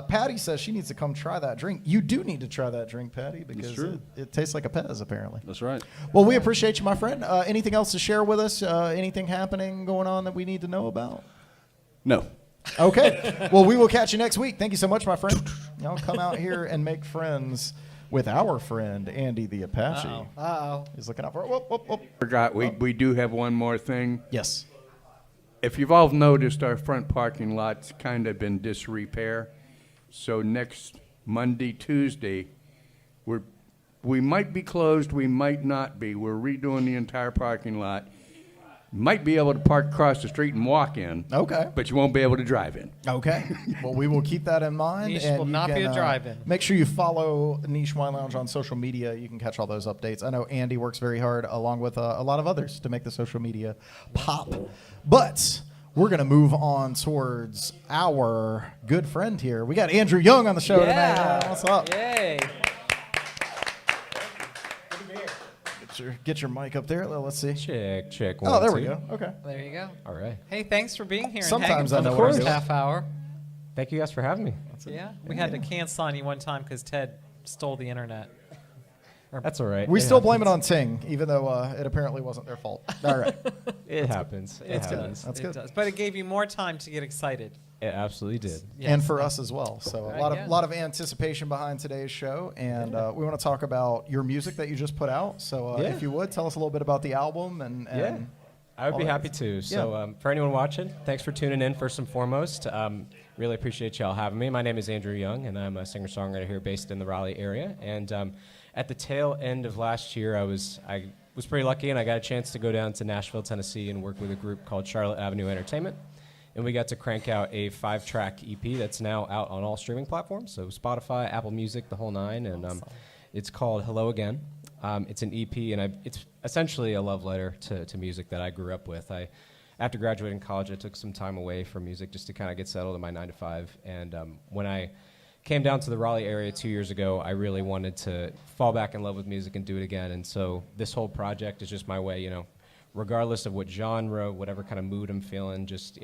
Patty says she needs to come try that drink. You do need to try that drink, Patty, because true. it tastes like a Pez, apparently. That's right. Well, we appreciate you, my friend. Anything else to share with us? Anything happening going on that we need to know about? No. Okay. Well, we will catch you next week. Thank you so much, my friend. Y'all come out here and make friends with our friend, Andy the Apache. Uh-oh. He's looking out for it. Whoop, whoop, whoop. Forgot, we do have one more thing. Yes. If you've all noticed, our front parking lot's kind of in disrepair. So next Monday, Tuesday, we might be closed, we might not be. We're redoing the entire parking lot. Might be able to park across the street and walk in, Okay. but you won't be able to drive in. Okay. Well, we will keep that in mind. Niche and will you not be can, a drive-in. Make sure you follow Niche Wine Lounge on social media. You can catch all those updates. I know Andy works very hard, along with a lot of others, to make the social media pop. But we're going to move on towards our good friend here. We got Andrew Young on the show tonight. What's up? Yay. Get your mic up there. Let's see. Check. Oh, there we go. Okay. There you go. All right. Hey, thanks for being here. Sometimes and I hanging know for what the I'm first doing. half hour. Thank you guys for having me. Yeah, we had to cancel on you one time because Ted stole the internet. That's all right. We still blame it on Ting, even though it apparently wasn't their fault. All right. It happens. It happens. That's It good. does. But it gave you more time to get excited. It absolutely did. And Yes. for us as well. So Right, a lot yeah. of lot of anticipation behind today's show, and we want to talk about your music that you just put out. So Yeah. if you would tell us a little bit about the album and Yeah. I would all be that. happy to. So for anyone watching, thanks for tuning in first and foremost. Really appreciate y'all having me. My name is Andrew Young, and I'm a singer-songwriter here based in the Raleigh area. And at the tail end of last year, I was pretty lucky, and I got a chance to go down to Nashville, Tennessee, and work with a group called Charlotte Avenue Entertainment. And we got to crank out a 5-track EP that's now out on all streaming platforms, so Spotify, Apple Music, the whole nine. And it's called Hello Again. It's an EP, and it's essentially a love letter to music that I grew up with. After graduating college, I took some time away from music just to kind of get settled in my 9-to-5. And when I came down to the Raleigh area 2 years ago, I really wanted to fall back in love with music and do it again. And so this whole project is just my way, regardless of what genre, whatever kind of mood I'm feeling, just,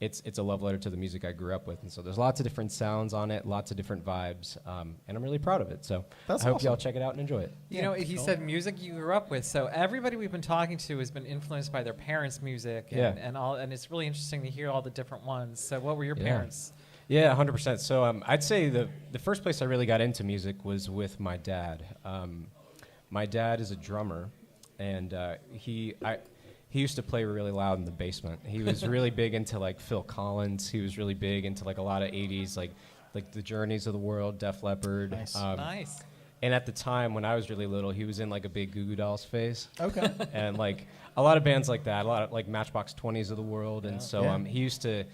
it's a love letter to the music I grew up with. And so there's lots of different sounds on it, lots of different vibes, and I'm really proud of it. So That's I hope awesome. y'all check it out and enjoy it. You know, he said music you grew up with. So everybody we've been talking to has been influenced by their parents' music, and it's really interesting to hear all the different ones. So what were your parents? Yeah, 100%. So I'd say the first place I really got into music was with my dad. My dad is a drummer, and he used to play really loud in the basement. He was really big into like Phil Collins. He was really big into like a lot of 80s like like the Journeys of the world, Def Leppard. Nice. Nice. And at the time when I was really little, he was in like a big Goo Goo Dolls phase. Okay. And like a lot of bands like that, a lot of like Matchbox 20s of the world. And so Yeah. he used to,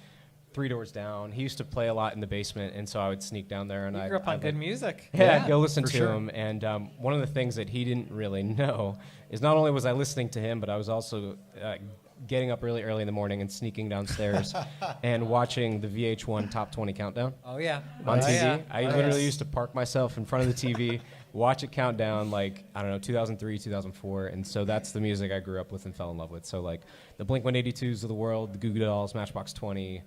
Three Doors Down, he used to play a lot in the basement. And so I would sneak down there and You I grew up on good music. Yeah, go listen for to sure. him. And one of the things that he didn't really know is not only was I listening to him, but I was also getting up really early in the morning and sneaking downstairs and watching the VH1 Top 20 Countdown Oh, yeah. on Oh, TV. yeah. I Oh, literally yes. used to park myself in front of the TV, watch it count down, like, I don't know, 2003, 2004. And so that's the music I grew up with and fell in love with. So, like, the Blink-182s of the world, the Goo Goo Dolls, Matchbox 20,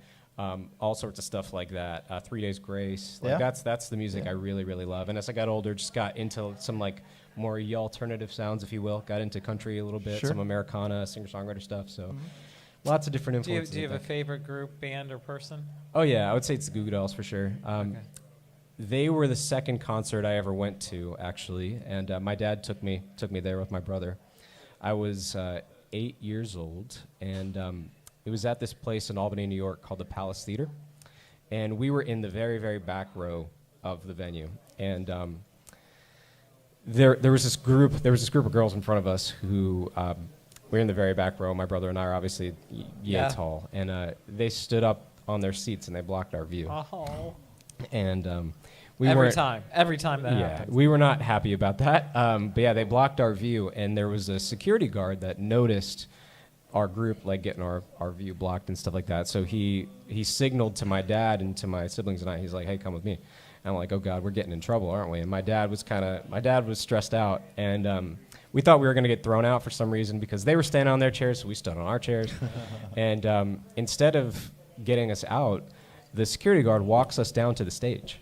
all sorts of stuff like that. 3 Days Grace. Like, Yeah. that's the music I really, really love. And as I got older, just got into some, like, more alternative sounds, if you will. Got into country a little bit, Sure. some Americana, singer-songwriter stuff. So lots of different Do you, influences. do you I have a think. favorite group, band, or person? Oh yeah, I would say it's the Goo Goo Dolls for sure. They were the second concert I ever went to, actually, and my dad took me there with my brother. I was 8 years old, and it was at this place in Albany, New York, called the Palace Theater, and we were in the very, very back row of the venue, and there was this group of girls in front of us who. We were in the very back row. My brother and I are obviously Yeah. tall, and they stood up on their seats and they blocked our view. Oh. And we Every weren't- time that yeah, happens. we were not happy about that. But yeah, they blocked our view, and there was a security guard that noticed our group like getting our view blocked and stuff like that. So he signaled to my dad and to my siblings and I. He's like, "Hey, come with me." And I'm like, "Oh God, we're getting in trouble, aren't we?" And my dad was stressed out, and we thought we were going to get thrown out for some reason because they were standing on their chairs, so we stood on our chairs. And instead of getting us out, the security guard walks us down to the stage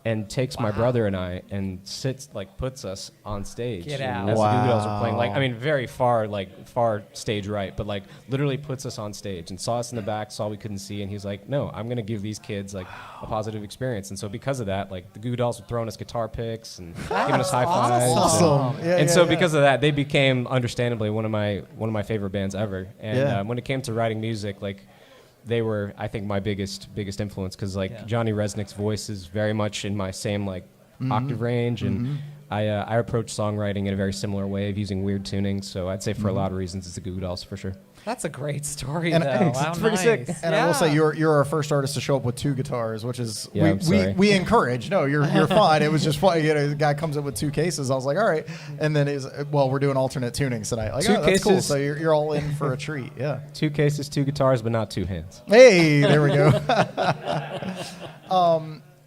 and takes my brother and I and puts us on stage. Get as out. the Goo Goo Dolls are playing. Wow. Like, I mean, very far stage right, but like literally puts us on stage and saw us in the back, saw we couldn't see, and he's like, "No, I'm going to give these kids like a positive experience." And so because of that, like the Goo Goo Dolls were throwing us guitar picks and giving us high fives. Awesome. Yeah, And yeah, so yeah. because of that, they became understandably one of my favorite bands ever. And Yeah. when it came to writing music, like they were, I think, my biggest influence because like Yeah. Johnny Resnick's voice is very much in my same like octave range, and I approach songwriting in a very similar way of using weird tuning. So I'd say for a lot of reasons, it's the Goo Goo Dolls for sure. That's a great story, And though. it's Wow, pretty nice. sick. And I will say you're our first artist to show up with 2 guitars, which is Yeah, I'm sorry. we encourage. No, you're fine. It was just fun. You know, the guy comes up with 2 cases. I was like, all right. And then we're doing alternate tunings tonight. Like, 2 oh, that's cool. cases. So you're all in for a treat. Yeah. 2 cases, 2 guitars, but not 2 hands. Hey, there we go.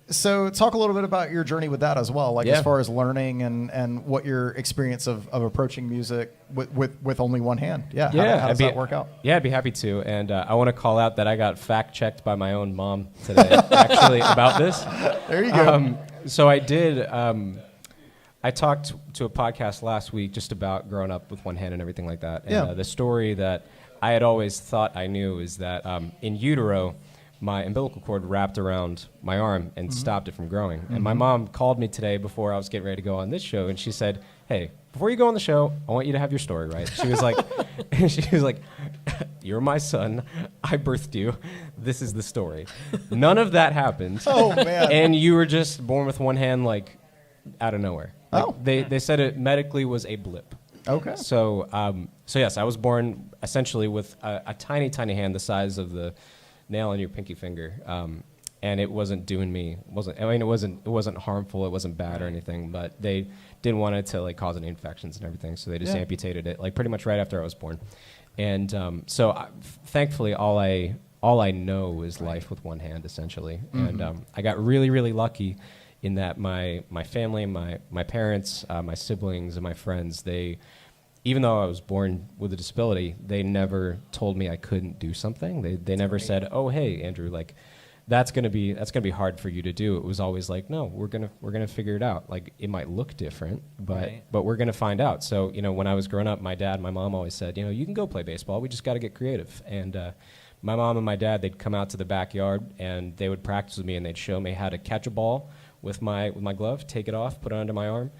So talk a little bit about your journey with that as well, like Yeah. as far as learning and what your experience of approaching music with only one hand. Yeah. How does that work out? Yeah, I'd be happy to. And I want to call out that I got fact-checked by my own mom today, actually, about this. There you go. So I did. I talked to a podcast last week just about growing up with one hand and everything like that. And Yeah. the story that I had always thought I knew is that in utero, my umbilical cord wrapped around my arm and stopped it from growing. And my mom called me today before I was getting ready to go on this show, and she said, "Hey, before you go on the show, I want you to have your story right." She was like, "You're my son. I birthed you. This is the story. None of that happened. Oh, man. And you were just born with one hand, like out of nowhere. Like, Oh. they said it medically was a blip." Okay. So yes, I was born essentially with a tiny, tiny hand the size of the nail on your pinky finger, and it wasn't doing me. It wasn't harmful. It wasn't bad or anything. But they didn't want it to like cause any infections and everything, so they just amputated it like pretty much right after I was born. And thankfully, all I know is life with one hand essentially. And I got really, really lucky in that my family, my parents, my siblings, and my friends, even though I was born with a disability, they never told me I couldn't do something. They never said, "Oh, hey, Andrew, like that's gonna be hard for you to do." It was always like, "No, we're gonna figure it out. Like it might look different, but we're gonna find out." So when I was growing up, my dad and my mom always said, "You can go play baseball. We just got to get creative." And my mom and my dad, they'd come out to the backyard and they would practice with me, and they'd show me how to catch a ball with my glove, take it off, put it under my arm,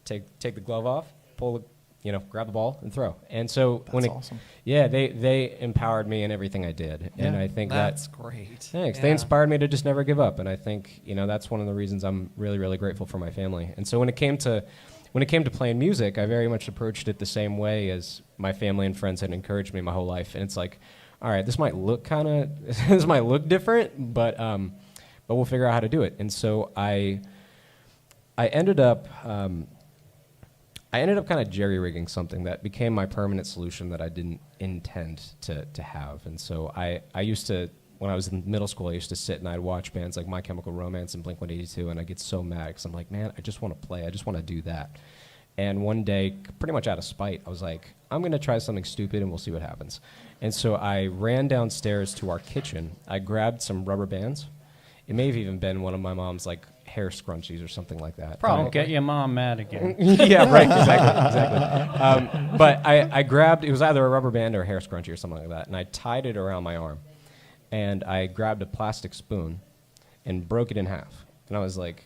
take the glove off, pull grab the ball and throw. And so That's awesome. Yeah, they empowered me in everything I did, and I think That's great. Thanks. Yeah. They inspired me to just never give up, and I think that's one of the reasons I'm really, really grateful for my family. And so when it came to playing music, I very much approached it the same way as my family and friends had encouraged me my whole life. And it's like, all right, this might look different, but we'll figure out how to do it. And so I ended up kind of jerry-rigging something that became my permanent solution that I didn't intend to have. And so I used to, when I was in middle school, I used to sit and I'd watch bands like My Chemical Romance and Blink-182, and I get so mad because I'm like, man, I just want to play. I just want to do that. And one day, pretty much out of spite, I was like, I'm going to try something stupid and we'll see what happens. And so I ran downstairs to our kitchen. I grabbed some rubber bands. It may have even been one of my mom's like hair scrunchies or something like that. Don't get your mom mad again. Yeah, right, exactly. But I grabbed, it was either a rubber band or a hair scrunchie or something like that, and I tied it around my arm. And I grabbed a plastic spoon and broke it in half. And I was like,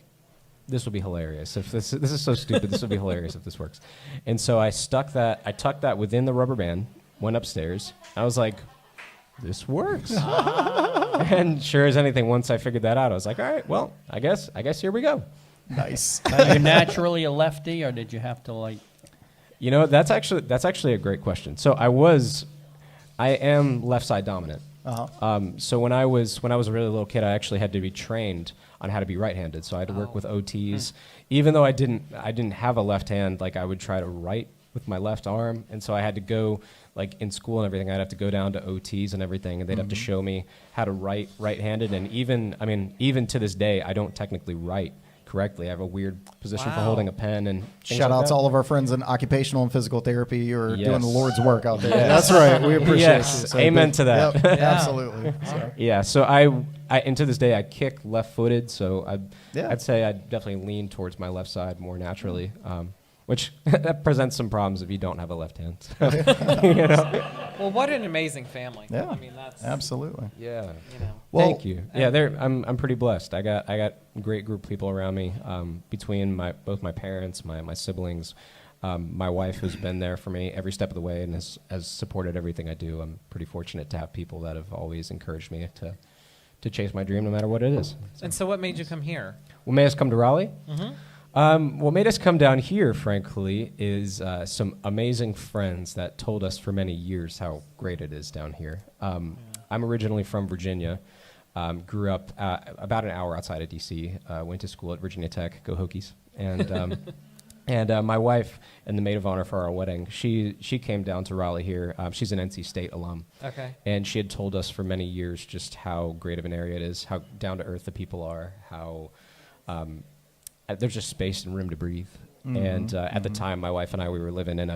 this will be hilarious. If this is so stupid, this will be hilarious if this works. And so I tucked that within the rubber band, went upstairs. I was like, this works. And sure as anything, once I figured that out, I was like, all right, well, I guess here we go. Nice. Are you naturally a lefty, or did you have to like? That's actually a great question. So I am left side dominant. So when I was a really little kid, I actually had to be trained on how to be right-handed. So I had to work with OTs, even though I didn't have a left hand. Like I would try to write with my left arm, and so I had to go like in school and everything. I'd have to go down to OTs and everything, and they'd have to show me how to write right-handed. And even to this day, I don't technically write correctly. I have a weird position for holding a pen and things Shout like out that. to all of our friends in occupational and physical therapy or Yes. doing the Lord's work out there. Yes. That's right. We appreciate Yes. you. So Amen good. to that. Yep, absolutely. So. Yeah, so and to this day I kick left-footed, so I'd say I definitely lean towards my left side more naturally, which that presents some problems if you don't have a left hand. Well, what an amazing family. Yeah, I mean, that's absolutely. Yeah. Well, Thank you. Yeah, I'm pretty blessed. I got a great group of people around me, between both my parents, my siblings, my wife who's been there for me every step of the way and has supported everything I do. I'm pretty fortunate to have people that have always encouraged me to chase my dream no matter what it is. And so what made you come here? What made us come to Raleigh? Mm-hmm. What made us come down here, frankly, is some amazing friends that told us for many years how great it is down here. I'm originally from Virginia, grew up about an hour outside of D.C., went to school at Virginia Tech, go Hokies, and my wife and the maid of honor for our wedding, she came down to Raleigh here. She's an NC State alum. Okay. And she had told us for many years just how great of an area it is, how down to earth the people are, how there's just space and room to breathe. And at the time, my wife and I, we were living in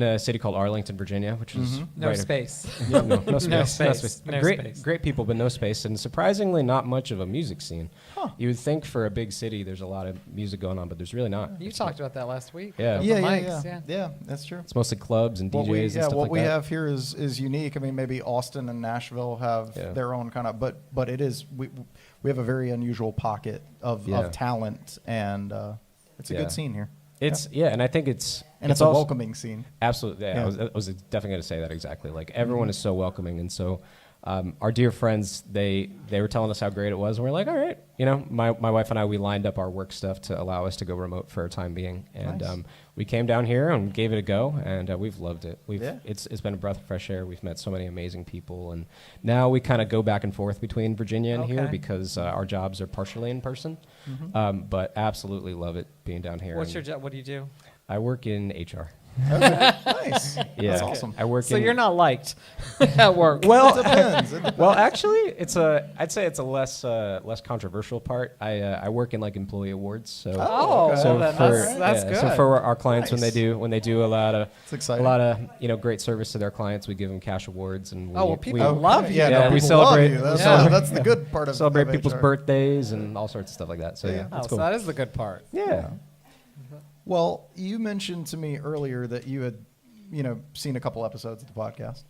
a city called Arlington, Virginia, which is No space. Yeah, no space. No space. No great, space. great people, but no space, and surprisingly, not much of a music scene. You would think for a big city, there's a lot of music going on, but there's really not. You talked about that last week. Yeah. Open Yeah, mics, yeah, that's true. It's mostly clubs and DJs What and stuff what like we that. have here is unique. I mean, maybe Austin and Nashville have their own kind of, but it is we have a very unusual pocket of talent, and it's a good scene here. And I think it's a welcoming scene. Absolutely, yeah. I was definitely going to say that exactly. Like everyone is so welcoming, and so our dear friends, they were telling us how great it was, and we're like, all right, my wife and I, we lined up our work stuff to allow us to go remote for a time being, and we came down here and gave it a go, and we've loved it. It's been a breath of fresh air. We've met so many amazing people, and now we kind of go back and forth between Virginia and here because our jobs are partially in person, but absolutely love it being down here. What's your job? What do you do? I work in HR. Nice. Yeah, That's awesome. I work. So you're not liked at work. Well, It depends. well, actually, I'd say it's a less controversial part. I work in like employee awards. So that's good. So for our clients, Nice. when they do a lot It's of exciting. great service to their clients, we give them cash awards and people love you. Yeah, Yeah, no, we people celebrate- love you. Yeah. That's the good part of celebrate of people's HR. birthdays and all sorts of stuff like that. So yeah, Oh, that's so cool. that is the good part. Yeah. Well, you mentioned to me earlier that you had, seen a couple episodes of the podcast.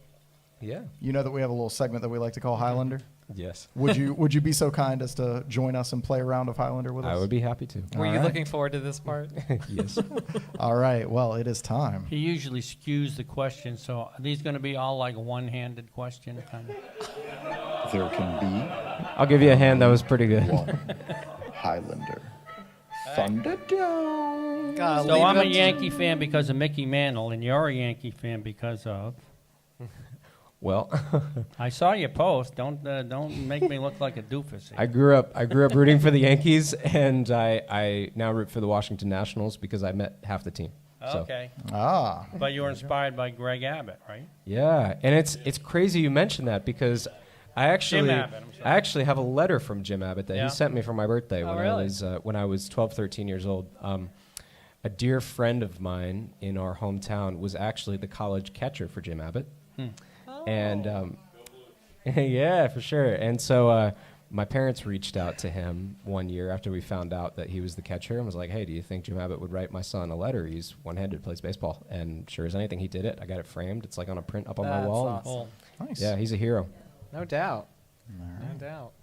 Yeah. You know that we have a little segment that we like to call Highlander. Yes. Would you be so kind as to join us and play a round of Highlander with us? I would be happy to. Were you right. looking forward to this part? Yes. All right. Well, it is time. He usually skews the question, so are these going to be all like one-handed question kind of? There can be I'll give you a hand. That was pretty good. one Highlander. Thunderdome. God, So leave I'm it a up to- Yankee fan because of Mickey Mantle, and you're a Yankee fan because of. Well, I saw your post. Don't make me look like a doofus. here. I grew up rooting for the Yankees, and I now root for the Washington Nationals because I met half the team. So, Okay, Ah. but you were inspired by Greg Abbott, right? yeah, and it's crazy you mentioned that because I actually Abbott, I'm sorry. I actually have a letter from Jim Abbott that Yeah? he sent me for my birthday Oh, really? when I was 12, 13 years old. A dear friend of mine in our hometown was actually the college catcher for Jim Abbott. And yeah, for sure. And so my parents reached out to him one year after we found out that he was the catcher and was like, hey, do you think Jim Abbott would write my son a letter? He's one-handed, plays baseball. And sure as anything, he did it. I got it framed. It's like on a print up on my That's wall. awesome. Nice. Yeah, he's a hero. No doubt. No doubt.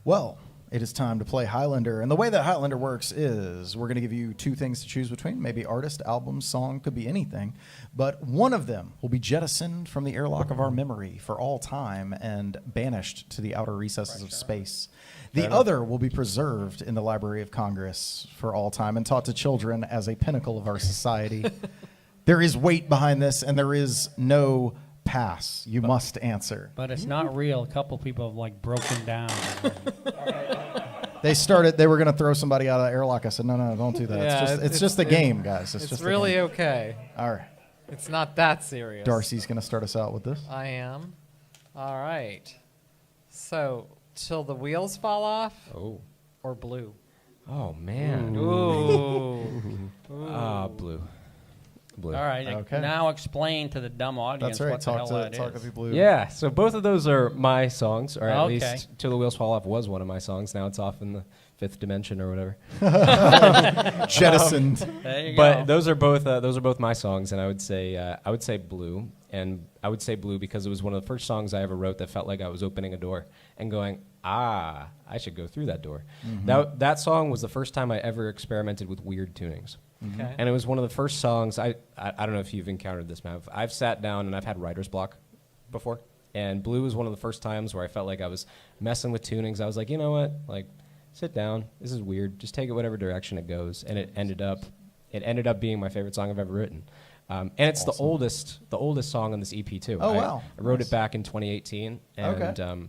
Well, it is time to play Highlander. And the way that Highlander works is we're going to give you two things to choose between. Maybe artist, album, song, could be anything. But one of them will be jettisoned from the airlock of our memory for all time and banished to the outer recesses of space. The other will be preserved in the Library of Congress for all time and taught to children as a pinnacle of our society. There is weight behind this, and there is no pass. You must answer. But it's not real. A couple people have like broken down. They were going to throw somebody out of the airlock. I said, no, don't do that. Yeah, it's just a game, guys. It's just a really game. okay. All right. It's not that serious. Darcy's going to start us out with this. I am. All right. So, till the wheels fall off Oh. or blue? Oh, man. Ooh. Ah, blue. Blue. All right, Okay. now explain to the dumb audience That's right. what the hell that Talk is. of you blue. Yeah, so both of those are my songs, or at Okay. least Till the Wheels Fall Off was one of my songs. Now it's off in the fifth dimension or whatever. Jettisoned. There you But go. those are both my songs, and I would say Blue, and I would say Blue because it was one of the first songs I ever wrote that felt like I was opening a door and going, I should go through that door. That song was the first time I ever experimented with weird tunings. Okay. And it was one of the first songs, I don't know if you've encountered this, Mav. I've sat down and I've had writer's block before. And Blue was one of the first times where I felt like I was messing with tunings. I was like, you know what? Like, sit down. This is weird. Just take it whatever direction it goes. And it ended up being my favorite song I've ever written. And it's the oldest song on this EP too. Oh, wow. I wrote Nice. it back in 2018. And Okay.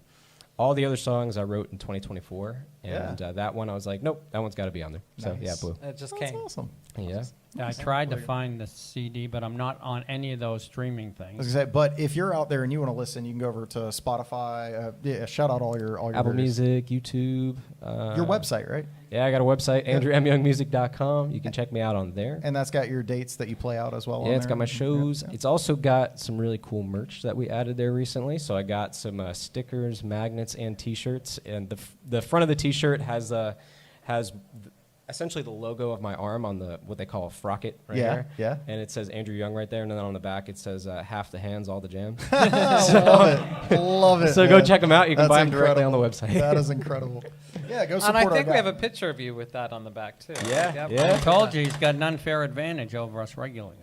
all the other songs I wrote in 2024. Yeah. And that one I was like, nope, that one's got to be on there. So yeah, Nice. Blue. It just That's came. awesome. Yeah. I tried to find the CD, but I'm not on any of those streaming I was things. gonna say, but if you're out there and you want to listen, you can go over to Spotify. Shout out all your Apple various- Music, YouTube. Your website, right? Yeah, I got a website, andrewmyoungmusic.com. You can check me out on there. And that's got your dates that you play out as well. Yeah, on it's there? got my shows. Yeah. It's also got some really cool merch that we added there recently. So I got some stickers, magnets, and T-shirts. And the front of the T-shirt has essentially the logo of my arm on the what they call a frocket right here. Yeah. And it says Andrew Young right there, and then on the back it says half the hands, all the jams. Love it. So go man. check them out. You can That's buy them directly on incredible. the website. That is incredible. Yeah, go support And I our think we guy. have a picture of you with that on the back too. Yeah, Yep. yeah. I told you he's got an unfair advantage over us regular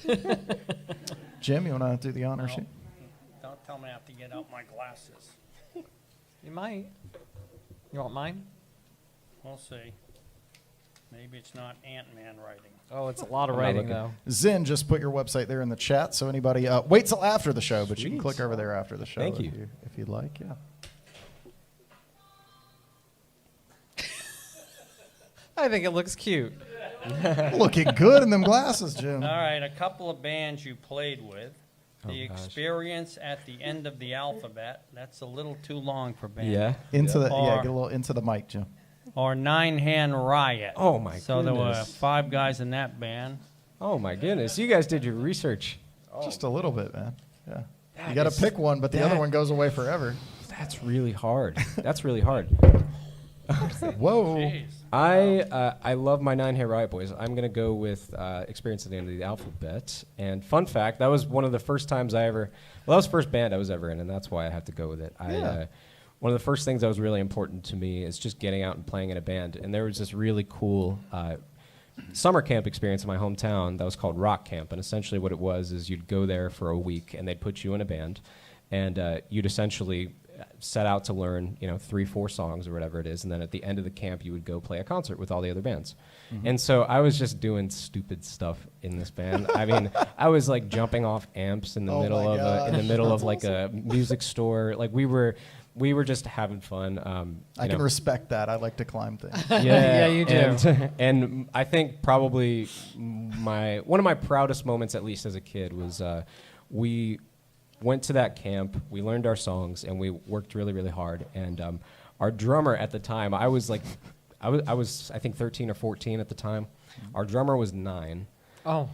guys. Jim, you want to do the honor No. sheet? Don't tell me I have to get out my glasses. You might. You want mine? We'll see. Maybe it's not Ant-Man writing. Oh, it's a lot of I'm not writing looking. though. Zen just put your website there in the chat, so anybody wait till after the show, but you can Sweet. click over there after the show. Thank if you. if you'd like. Yeah. I think it looks cute. Looking good in them glasses, Jim. All right, a couple of bands you played with. The Oh, gosh. Experience at the End of the Alphabet. That's a little too long for band. Yeah. Into the Or- get a little into the mic, Jim. Or Nine Hand Riot. Oh, my So there were goodness. 5 guys in that band. Oh my goodness, you guys did your research. Just a little bit, man. Yeah. That You got to is- pick one, but the other that- one goes away forever. That's really hard. That's really hard. Whoa. Jeez. I love my 9 Hair Riot Boys. I'm gonna go with Experience at the End of the Alphabet. And fun fact, that was one of the first times I ever. Well, that was the first band I was ever in, and that's why I have to go with it. Yeah. one of the first things that was really important to me is just getting out and playing in a band. And there was this really cool summer camp experience in my hometown that was called Rock Camp. And essentially what it was is you'd go there for a week and they'd put you in a band, and you'd essentially set out to learn, 3-4 songs or whatever it is, and then at the end of the camp you would go play a concert with all the other bands. And so I was just doing stupid stuff in this band. I mean, I was like jumping off amps in the middle of like a music store. Like we were just having fun. I can respect that. I like to climb things. Yeah, you do. And I think probably one of my proudest moments, at least as a kid, was we went to that camp, we learned our songs, and we worked really, really hard. And our drummer at the time, I was I think 13 or 14 at the time. Our drummer was 9. Oh.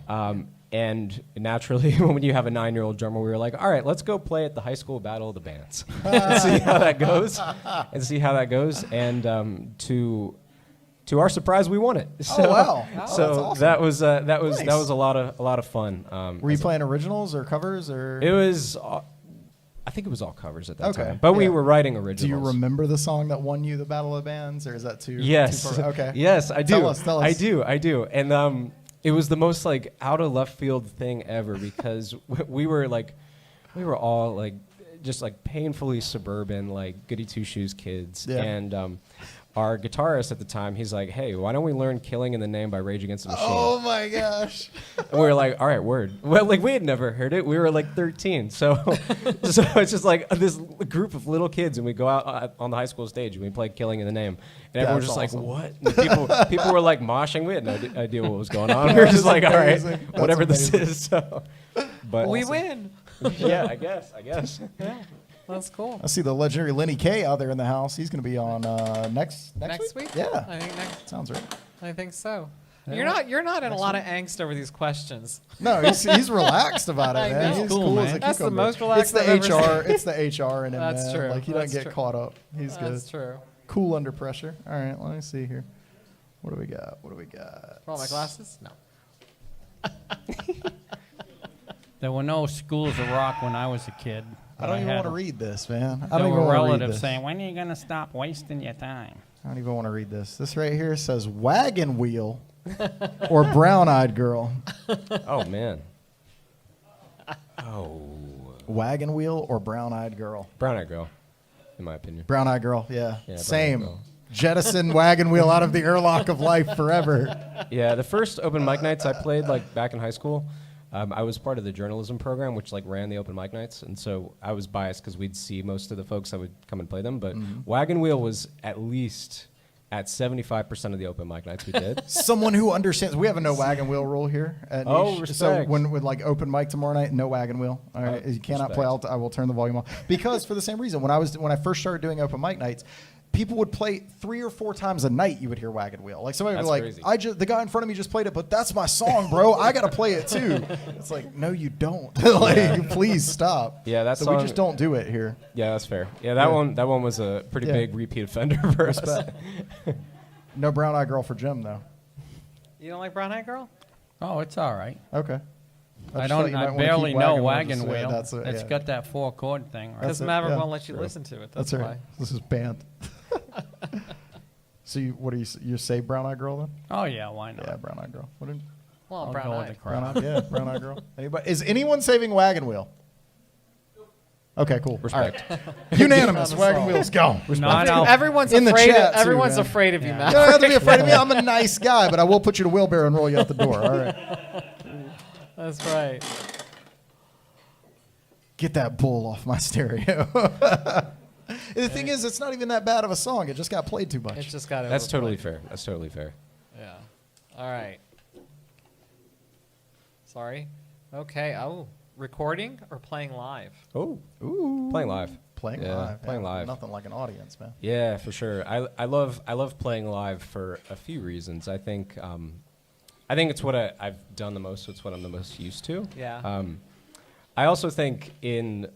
And naturally, when you have a 9-year-old drummer, we were like, all right, let's go play at the high school battle of the bands and see how that goes. And to our surprise, we won it. So, wow! So awesome. that was Nice. that was a lot of fun. Were you playing originals or covers or? It was. I think it was all covers at that Okay, time, but we yeah. were writing originals. Do you remember the song that won you the Battle of the Bands, or is that too? Yes. Too far? Okay. Yes, I do. Tell us. I do. And it was the most like out of left field thing ever because we were all like just like painfully suburban, like goody two shoes kids. Yeah. And our guitarist at the time, he's like, hey, why don't we learn Killing in the Name by Rage Against the Machine? Oh my gosh. And we were like, all right, word. Well, like we had never heard it. We were like 13. So it's just like this group of little kids, and we go out on the high school stage and we play Killing in the Name. And everyone was just awesome. like, what? And people were like moshing. We had no idea what was going on. We were just like, all right, amazing. That's whatever amazing. this is. So, but We win. Yeah, I guess. Yeah, that's cool. I see the legendary Lenny K out there in the house. He's going to be on next week. Yeah, I think next. sounds right. I think so. You're not in a lot of angst over these questions. No, he's relaxed about it, I man. know. He's Cool, cool man. as a That's the cucumber. most relaxed It's the I've ever HR. It's the HR in him, That's man. true. Like he That's doesn't get true. caught up. He's good. That's true. Cool under pressure. All right, let me see here. What do we got? All my glasses? No. There were no schools of rock when I was a kid. I but don't even had want to read this, man. I There don't even were want to read relatives this. saying, when are you going to stop wasting your time? I don't even want to read this. This right here says Wagon Wheel or Brown Eyed Girl. oh man. Oh, Wagon Wheel or Brown Eyed Girl. Brown Eyed Girl, in my opinion. Brown Eyed Girl, yeah. Yeah, Same. Brown Eyed Girl. Jettison Wagon Wheel out of the airlock of life forever. Yeah, the first open mic nights I played, like back in high school, I was part of the journalism program, which like ran the open mic nights, and so I was biased because we'd see most of the folks that would come and play them. But Wagon Wheel was at least at 75% of the open mic nights we did. Someone who understands. We have a no wagon wheel rule here at Oh, Niche. respect. So when with like open mic tomorrow night, no wagon wheel. All right, you cannot play. respect. I will turn the volume off because for the same reason. When I first started doing open mic nights, people would play 3 or 4 times a night. You would hear wagon wheel. Like somebody would be That's like, crazy. the guy in front of me just played it, but that's my song, bro. I gotta play it too. It's like, no, you don't. Like, please stop. Yeah, that so song- we just don't do it here. Yeah, that's fair. Yeah, that one was a pretty Yeah. big repeat offender for us. Respect. No brown eye girl for Jim though. You don't like Brown Eyed Girl? Oh, it's all right. Okay. I barely know Wagon Wheel. That's It's got that 4-chord thing, right? Because it, Maverick yeah. won't let you listen to it. That's right. why. This is banned. So what do you say brown eye girl then? Oh, yeah, why not? Yeah, brown eye girl. What did, Well, I'll Brown go with Eyed. the brown crowd. eye? Yeah, brown eye girl. Anybody? Is anyone saving wagon wheel? Okay, cool. Respect. All right. Unanimous. Wagon wheel's gone. Not out. Everyone's In the afraid. chat, too, Everyone's man. afraid of you, Yeah. You Matt. don't have to be afraid of me. I'm a nice guy, but I will put you to wheelbarrow and roll you out the door. All right. That's right. Get that bull off my stereo. The thing is, it's not even that bad of a song. It just got played too much. It's just got. That's totally overplayed. fair. That's totally fair. Yeah. All right. Sorry. Okay. Oh, recording or playing live? Oh, Ooh. playing live. Playing Yeah, live. playing yeah. live. Nothing like an audience, man. Yeah, for sure. I love playing live for a few reasons. I think it's what I've done the most. So it's what I'm the most used to. Yeah. I also think in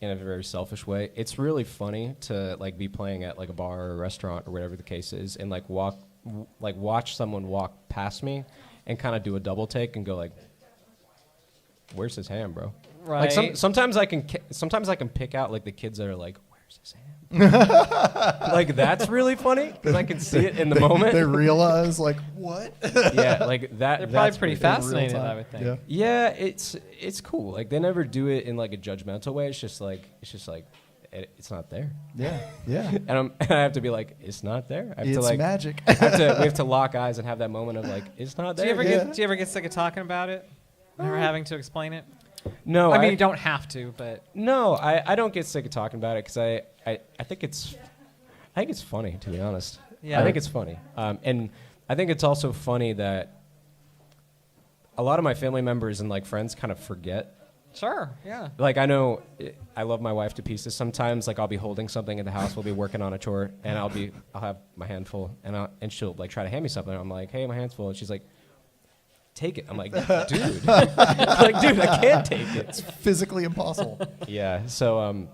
a very selfish way, it's really funny to like be playing at like a bar or a restaurant or whatever the case is, and like watch someone walk past me and kind of do a double take and go like, "Where's his hand, bro?" Right. Like sometimes I can pick out like the kids that are like, "Where's Where's his hand? Like, that's really funny because I can see it in the moment. They realize, like, what? Yeah, like that. They're that's probably pretty in real fascinated, time. I would think. Yeah. Yeah, it's cool. Like, they never do it in like a judgmental way. It's just like it's not there. Yeah, yeah. And I have to be like, it's not there. I have It's to like magic. we have to lock eyes and have that moment of like, it's not Do there. you ever get sick of talking about it? Or having to explain it? No, I mean, you don't have to, but No, I don't get sick of talking about it because I think it's funny, to be honest. Yeah. I think it's funny, and I think it's also funny that a lot of my family members and like friends kind of forget. sure, yeah. Like, I know I love my wife to pieces. Sometimes, like, I'll be holding something in the house, we'll be working on a chore, and I'll have my hand full, and she'll like try to hand me something. I'm like, hey, my hand's full, and she's like, take it. I'm like, dude, like, dude, I can't take it. It's physically impossible. Yeah. So,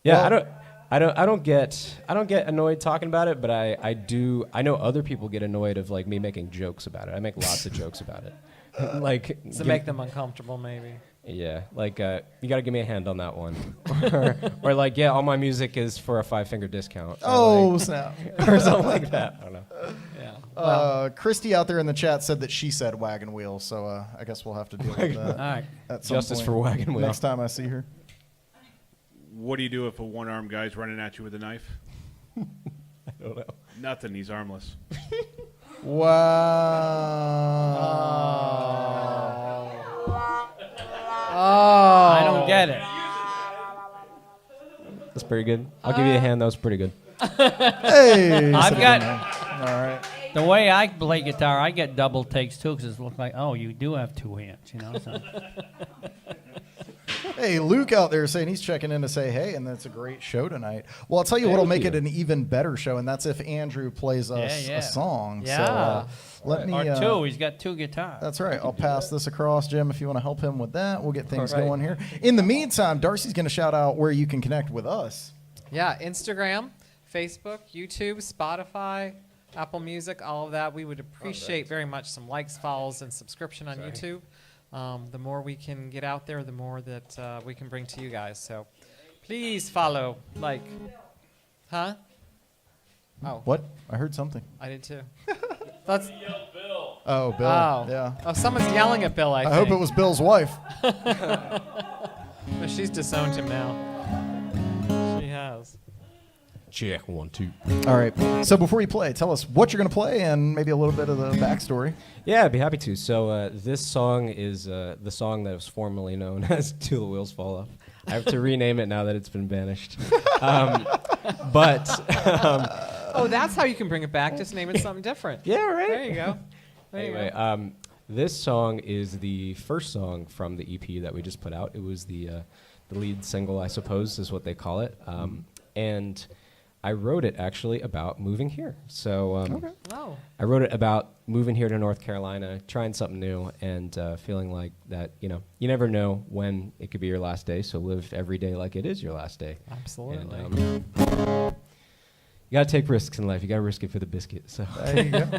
yeah, Well- I don't get annoyed talking about it, but I do. I know other people get annoyed of like me making jokes about it. I make lots of jokes about it, like To make them uncomfortable, maybe. Yeah, like you got to give me a hand on that one, or like, yeah, all my music is for a 5-finger discount. Oh, snap. Or something like that. I don't know. Yeah. Christy out there in the chat said that she said wagon wheel, so I guess we'll have to deal with that. All right. At some Justice point for wagon wheel. Next time I see her. What do you do if a one-armed guy's running at you with a knife? I don't know. Nothing. He's armless. Wow. I don't get it. That's pretty good. I'll give you a hand. That was pretty good. Hey. I've sit got- down. All right. The way I play guitar, I get double takes too, because it looks like, oh, you do have two hands, you know. So. Hey, Luke out there saying he's checking in to say hey, and that's a great show tonight. Well, I'll tell you what'll make it an even better show, and that's if Andrew plays us Yeah. a song. Yeah. So, let me. Or two. He's got two guitars. That's right. I'll pass this across, Jim, if you want to help him with that. We'll get things All right. going here. In the meantime, Darcy's going to shout out where you can connect with us. Yeah, Instagram, Facebook, YouTube, Spotify, Apple Music, all of that. We would appreciate very much some likes, follows, and subscription on YouTube. The more we can get out there, the more that we can bring to you guys. So please follow, like, huh? Oh, What? I heard something. I did too. That's Oh, Bill. oh Yeah. Oh, someone's yelling at Bill. I I hope it was Bill's wife. But she's disowned him now. She has. Check 1, 2. All right. So before you play, tell us what you're going to play and maybe a little bit of the backstory. Yeah, I'd be happy to. So this song is the song that was formerly known as Till the Wheels Fall Off. I have to rename it now that it's been banished. Oh, that's how you can bring it back. Just name it something different. Yeah, right. There you go. There you Anyway, go. this song is the first song from the EP that we just put out. It was the lead single, I suppose, is what they call it. And I wrote it actually about moving here. So Oh. I wrote it about moving here to North Carolina, trying something new, and feeling like that, you never know when it could be your last day, so live every day like it is your last day. Absolutely. And, you got to take risks in life. You got to risk it for the biscuit. So There you go.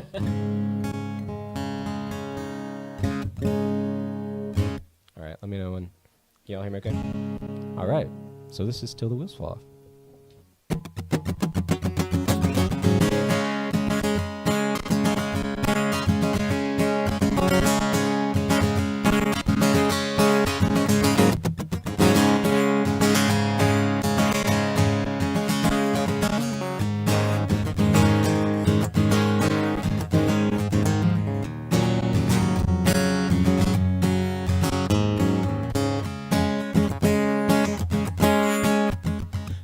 All right, let me know when. Can y'all hear me okay? All right, so this is Till the Wheels Fall Off.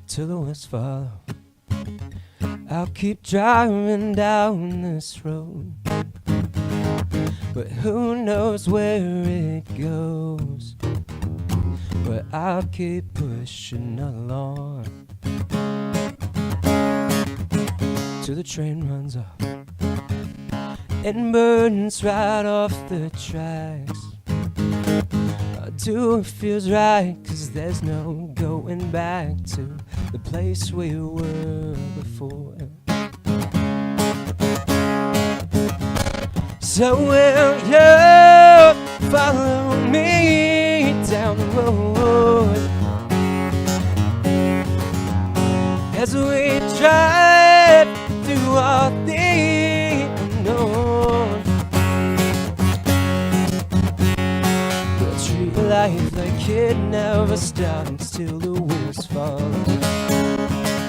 Till the wheels fall off, I'll keep driving down this road, but who knows where it goes. But I'll keep pushing along till the train runs off and burns right off the tracks. I do it feels right, 'cause there's no going back to the place we were before. So will you follow me down the road? we drive through all the unknown. We'll treat life like it never stops till the wheels fall off.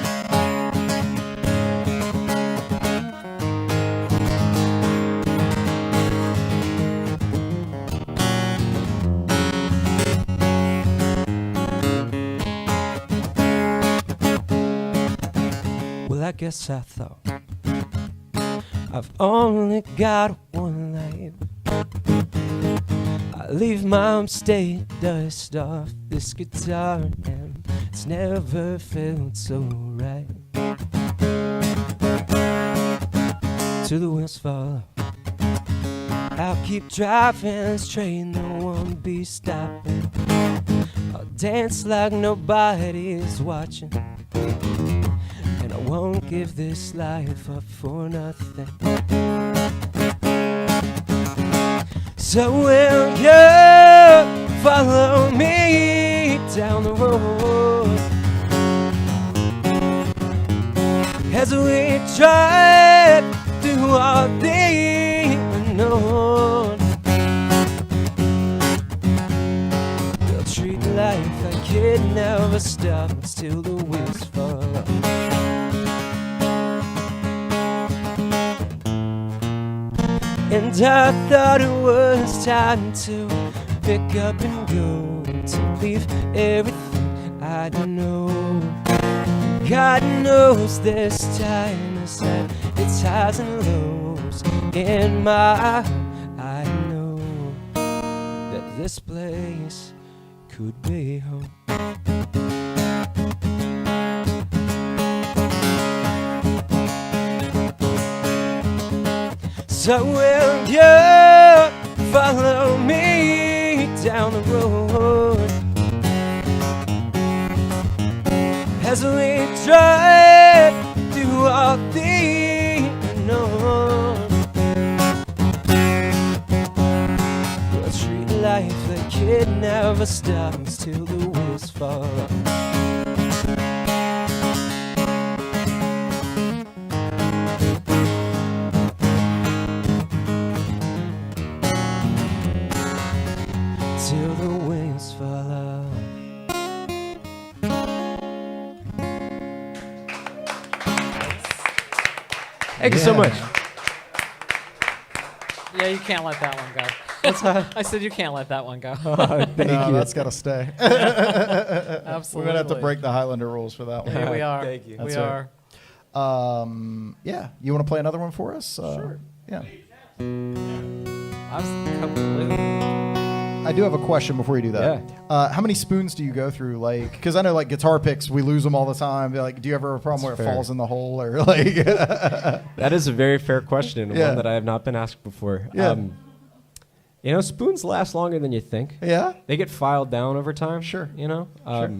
I guess I thought I've only got one life. I leave my mistake, dust off this guitar, and it's never felt so right. Till the wheels fall off, I'll keep driving straight, no one be stopping. I'll dance like nobody's watching. I won't give this life up for nothing. So will you follow me down the road as we drive through all the unknown? We'll treat life like it never stops till the wheels fall off. And I thought it was time to pick up and go, to leave everything I know. God knows this time has had its highs and lows. In my heart, I know that this place could be home. So will you follow me down the road as we drive through all the unknown? We'll treat life like it never stops till the wheels fall off. Till the wings fall off. Thank you so much. Yeah, you can't let that one go. What's that? I said you can't let that one go. Thank No, you. that's got to stay. Absolutely. We're going to have to break the Highlander rules for that one. Yeah, we are. Thank you. We That's right. are. Yeah. You want to play another one for us? Sure. Yeah. I was completely. I do have a question before you do that. Yeah. How many spoons do you go through? Like, because I know like guitar picks, we lose them all the time. Like, do you ever have a problem where That's it fair. falls in the hole or like? That is a very fair question, Yeah. one that I have not been asked before. Yeah. You know, spoons last longer than you think. Yeah. They get filed down over time. Sure. You know? Sure.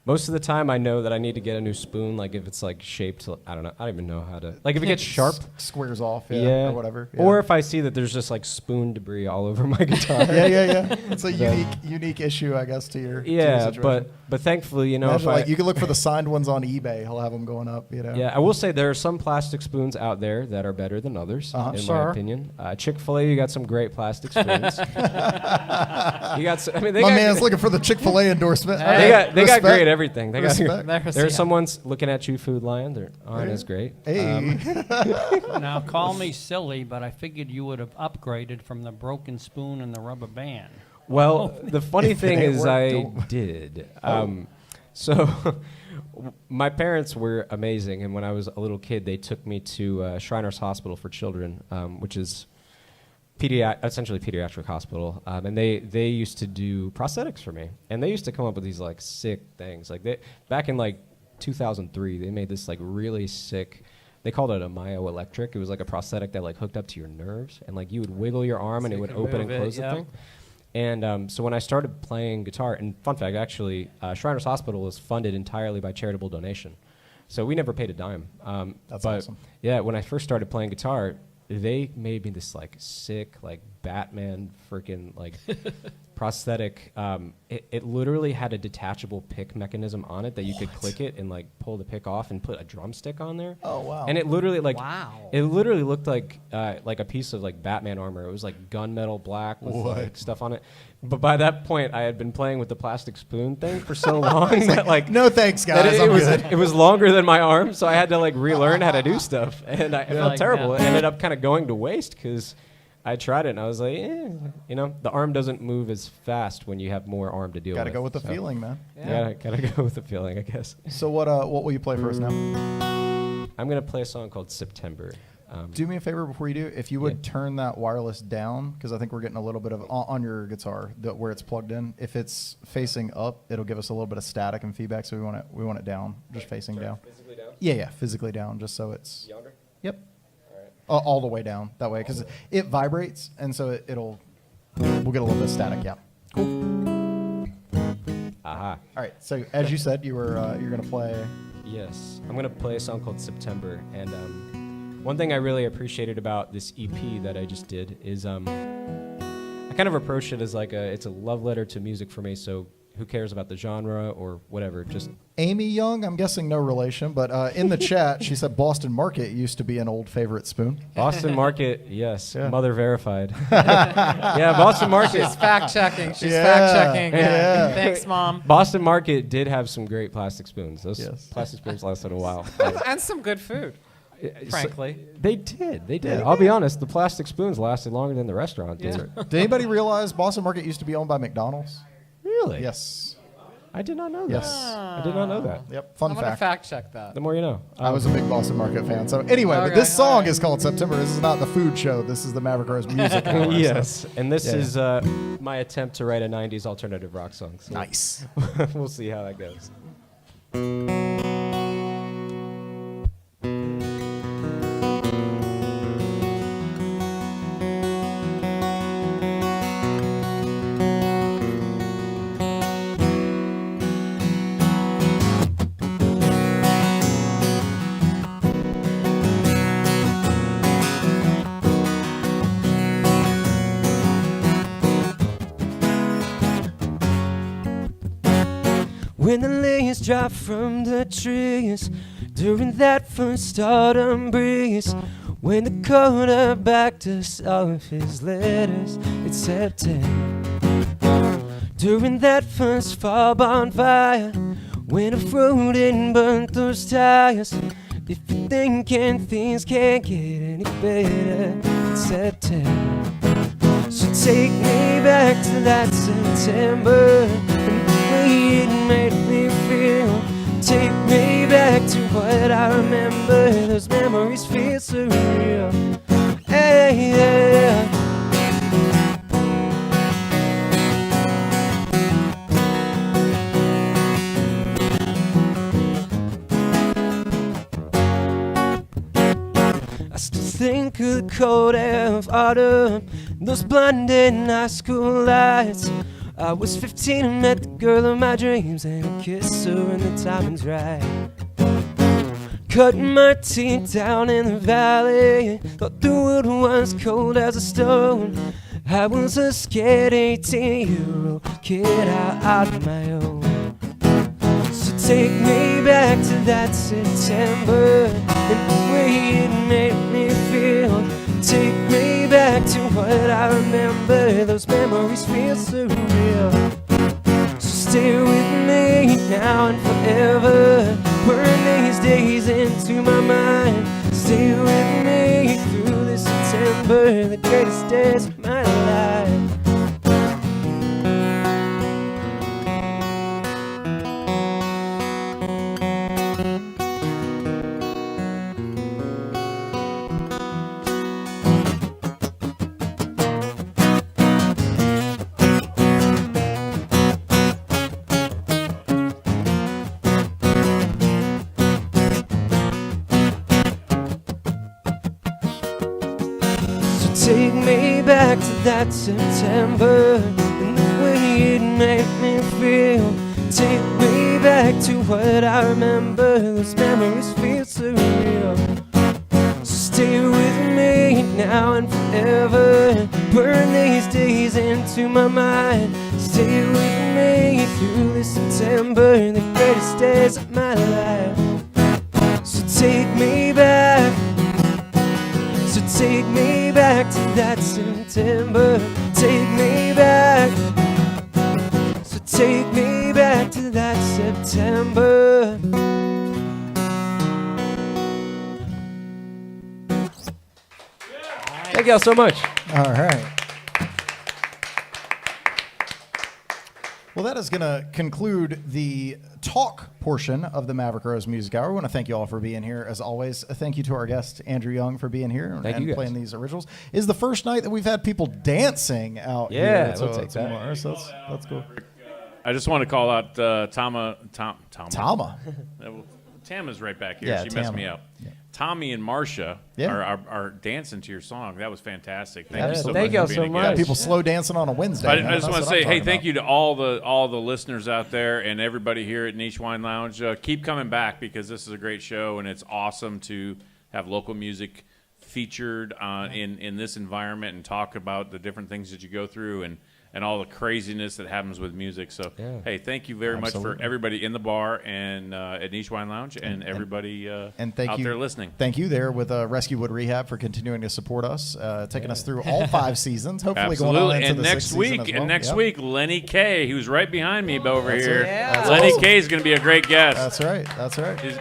Most of the time, I know that I need to get a new spoon. Like if it's like shaped, I don't know. I don't even know how to. Like if it gets sharp, squares off, yeah, or whatever. Yeah. Or if I see that there's just like spoon debris all over my guitar. yeah. It's a Then- unique issue, I guess, to your Yeah, situation. but thankfully, you know, Imagine, if like you can look for the signed ones on eBay. He'll have them going up. You know. yeah, I will say there are some plastic spoons out there that are better than others, in Sure. my opinion. Chick-fil-A, you got some great plastic spoons. You got, I mean, they My got, man's looking for the Chick-fil-A endorsement. They got Respect. great everything. They got Respect. there's someone's looking at you, Food Lion. Their aren't as great. Hey. Now, call me silly, but I figured you would have upgraded from the broken spoon and the rubber band. Well, the funny If it thing ain't is, work, I don't- did. So, my parents were amazing, and when I was a little kid, they took me to Shriners Hospital for Children, which is essentially pediatric hospital, and they used to do prosthetics for me, and they used to come up with these like sick things. Like back in like 2003, they made this like really sick. They called it a myoelectric. It was like a prosthetic that like hooked up to your nerves, and like you would wiggle your arm, and it would open and close the thing. And so when I started playing guitar, and fun fact, actually, Shriners Hospital was funded entirely by charitable donation. So we never paid a dime. That's but awesome. Yeah, when I first started playing guitar, they made me this like sick, like Batman freaking like prosthetic. It literally had a detachable pick mechanism on it that you could click it and like pull the pick off and put a drumstick on there. Oh wow! And it literally like Wow. it literally looked like a piece of like Batman armor. It was like gunmetal black with like stuff on it. But by that point, I had been playing with the plastic spoon thing for so long that like no thanks, guys. that I'm was good. it was longer than my arm, so I had to like relearn how to do stuff, and I felt Like terrible. that. It ended up kind of going to waste because I tried it and I was like, the arm doesn't move as fast when you have more arm to deal with. Gotta go with the so. feeling, man. Yeah, gotta go with the feeling, I guess. So what will you play for us now? I'm gonna play a song called September. Do me a favor before you do. If you would turn that wireless down, because I think we're getting a little bit of on your guitar where it's plugged in. If it's facing up, it'll give us a little bit of static and feedback. So we want it down, just facing down. Physically down? Yeah, physically down, just so it's. Yonder? Yep. All the way down that way, because it vibrates, and so we'll get a little bit of static. Yeah. Cool. Aha. All right. So as you said, you're gonna play. Yes, I'm gonna play a song called September, and one thing I really appreciated about this EP that I just did is I kind of approached it as like it's a love letter to music for me. So who cares about the genre or whatever? Just Amy Young, I'm guessing no relation, but in the chat she said Boston Market used to be an old favorite spoon. Boston Market, yes, Yeah. mother verified. Yeah, Boston Market. She's fact checking. She's Yeah, fact checking. yeah. Thanks, Mom. Boston Market did have some great plastic spoons. Those Yes. plastic spoons lasted a while. And some good food, frankly. They did. They did. Yeah. I'll be honest. The plastic spoons lasted longer than the restaurant did. Yeah. Did anybody realize Boston Market used to be owned by McDonald's? Really? Yes. I did not know that. Yes. I did not know that. Yep. Fun I'm going to fact. fact check that. The more you know. I was a big Boston Market fan. So anyway, but Okay, this song alright. is called September. This is not the food show. This is the Maverick Rose Music Hour. so- Yes, and this Yeah. is my attempt to write a 90s alternative rock song. So Nice. we'll see how that goes. When the leaves drop from the trees during that first autumn breeze, when the quarterback dusts off his letters, it's September. During that first fall bonfire, when a fruiting burnt those tires, if you're thinking things can't get any better, it's September. So take me back to that September, and the way it made me feel. Take me back to what I remember. Those memories feel surreal. Hey, yeah. I still think of the cold air of autumn, those blinding high school lights. I was 15 and met the girl of my dreams, and I kissed her when the timing's right. Cutting my teeth down in the valley, thought the wood was cold as a stone. I was a scared 18-year-old kid out on my own. So take me back to that September, and the way it made me feel. Take me back to what I remember. Those memories feel surreal. So stay with me now and forever. Burn these days into my mind. Stay with me through this September, the greatest days of my life. Take me back to that September, and the way it made me feel. Take me back to what I remember. Those memories feel surreal. So stay with me now and forever. burn these days into my mind. Stay with me through this September, the greatest days of my life. So take me back. So take me back to that September. Take me back. So take me back to that September. Thank y'all so much. All right. Well, that is going to conclude the talk portion of the Maverick Rose Music Hour. I want to thank you all for being here, as always. Thank you to our guest, Andrew Young, for being here Thank and you guys. playing these originals. Is the first night that we've had people dancing out Yeah, here. we'll take that. Tomorrow, so that's cool. I just want to call out Tama. Tama. Tama's right back here. Yeah, she messed Tama. me up. Yeah. Tommy and Marcia Yeah. are dancing to your song. That was fantastic. Thank Yeah, you so thank much. y'all for so being a much. guest. People slow dancing on a Wednesday. I man. just That's want to what I'm say, hey, talking thank about. you to all the listeners out there and everybody here at Niche Wine Lounge. Keep coming back because this is a great show and it's awesome to have local music featured in this environment and talk about the different things that you go through and all the craziness that happens with music. So, hey, thank you very much for everybody in the bar and at Niche Wine Lounge and everybody And thank out you there listening. Thank you there with Rescue Wood Rehab for continuing to support us, taking us through all 5 seasons. Hopefully going on Absolutely. into And the next 6th week, season as well. and next Yep. week, Lenny K, who's right behind me over here. it. That's Lenny awesome. K is going to be a great guest. That's right. That's right.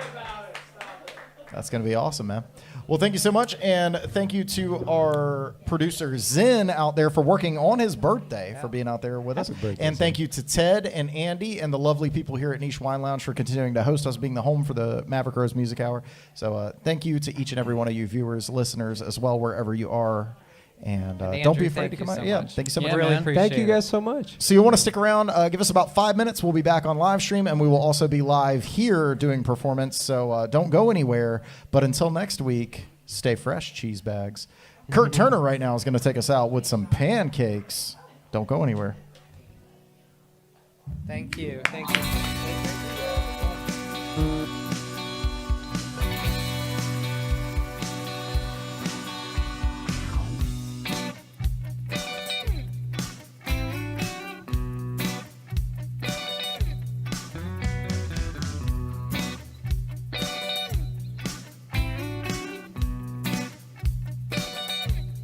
That's going to be awesome, man. Well, thank you so much, and thank you to our producer Zen out there for working on his birthday, for being out there with us. And thank you to Ted and Andy and the lovely people here at Niche Wine Lounge for continuing to host us, being the home for the Maverick Rose Music Hour. So thank you to each and every one of you viewers, listeners, as well, wherever you are. And don't Andrew, be afraid to thank come you out. so Yeah, much. thank you so much. Yeah, Really man. appreciate Thank you guys so much. So you want to stick around, give us about 5 minutes. We'll be back on live stream, and we will also be live here doing performance. So don't go anywhere. But until next week, stay fresh, cheese bags. Kurt Turner right now is going to take us out with some pancakes. Don't go anywhere. Thank you. Thank you.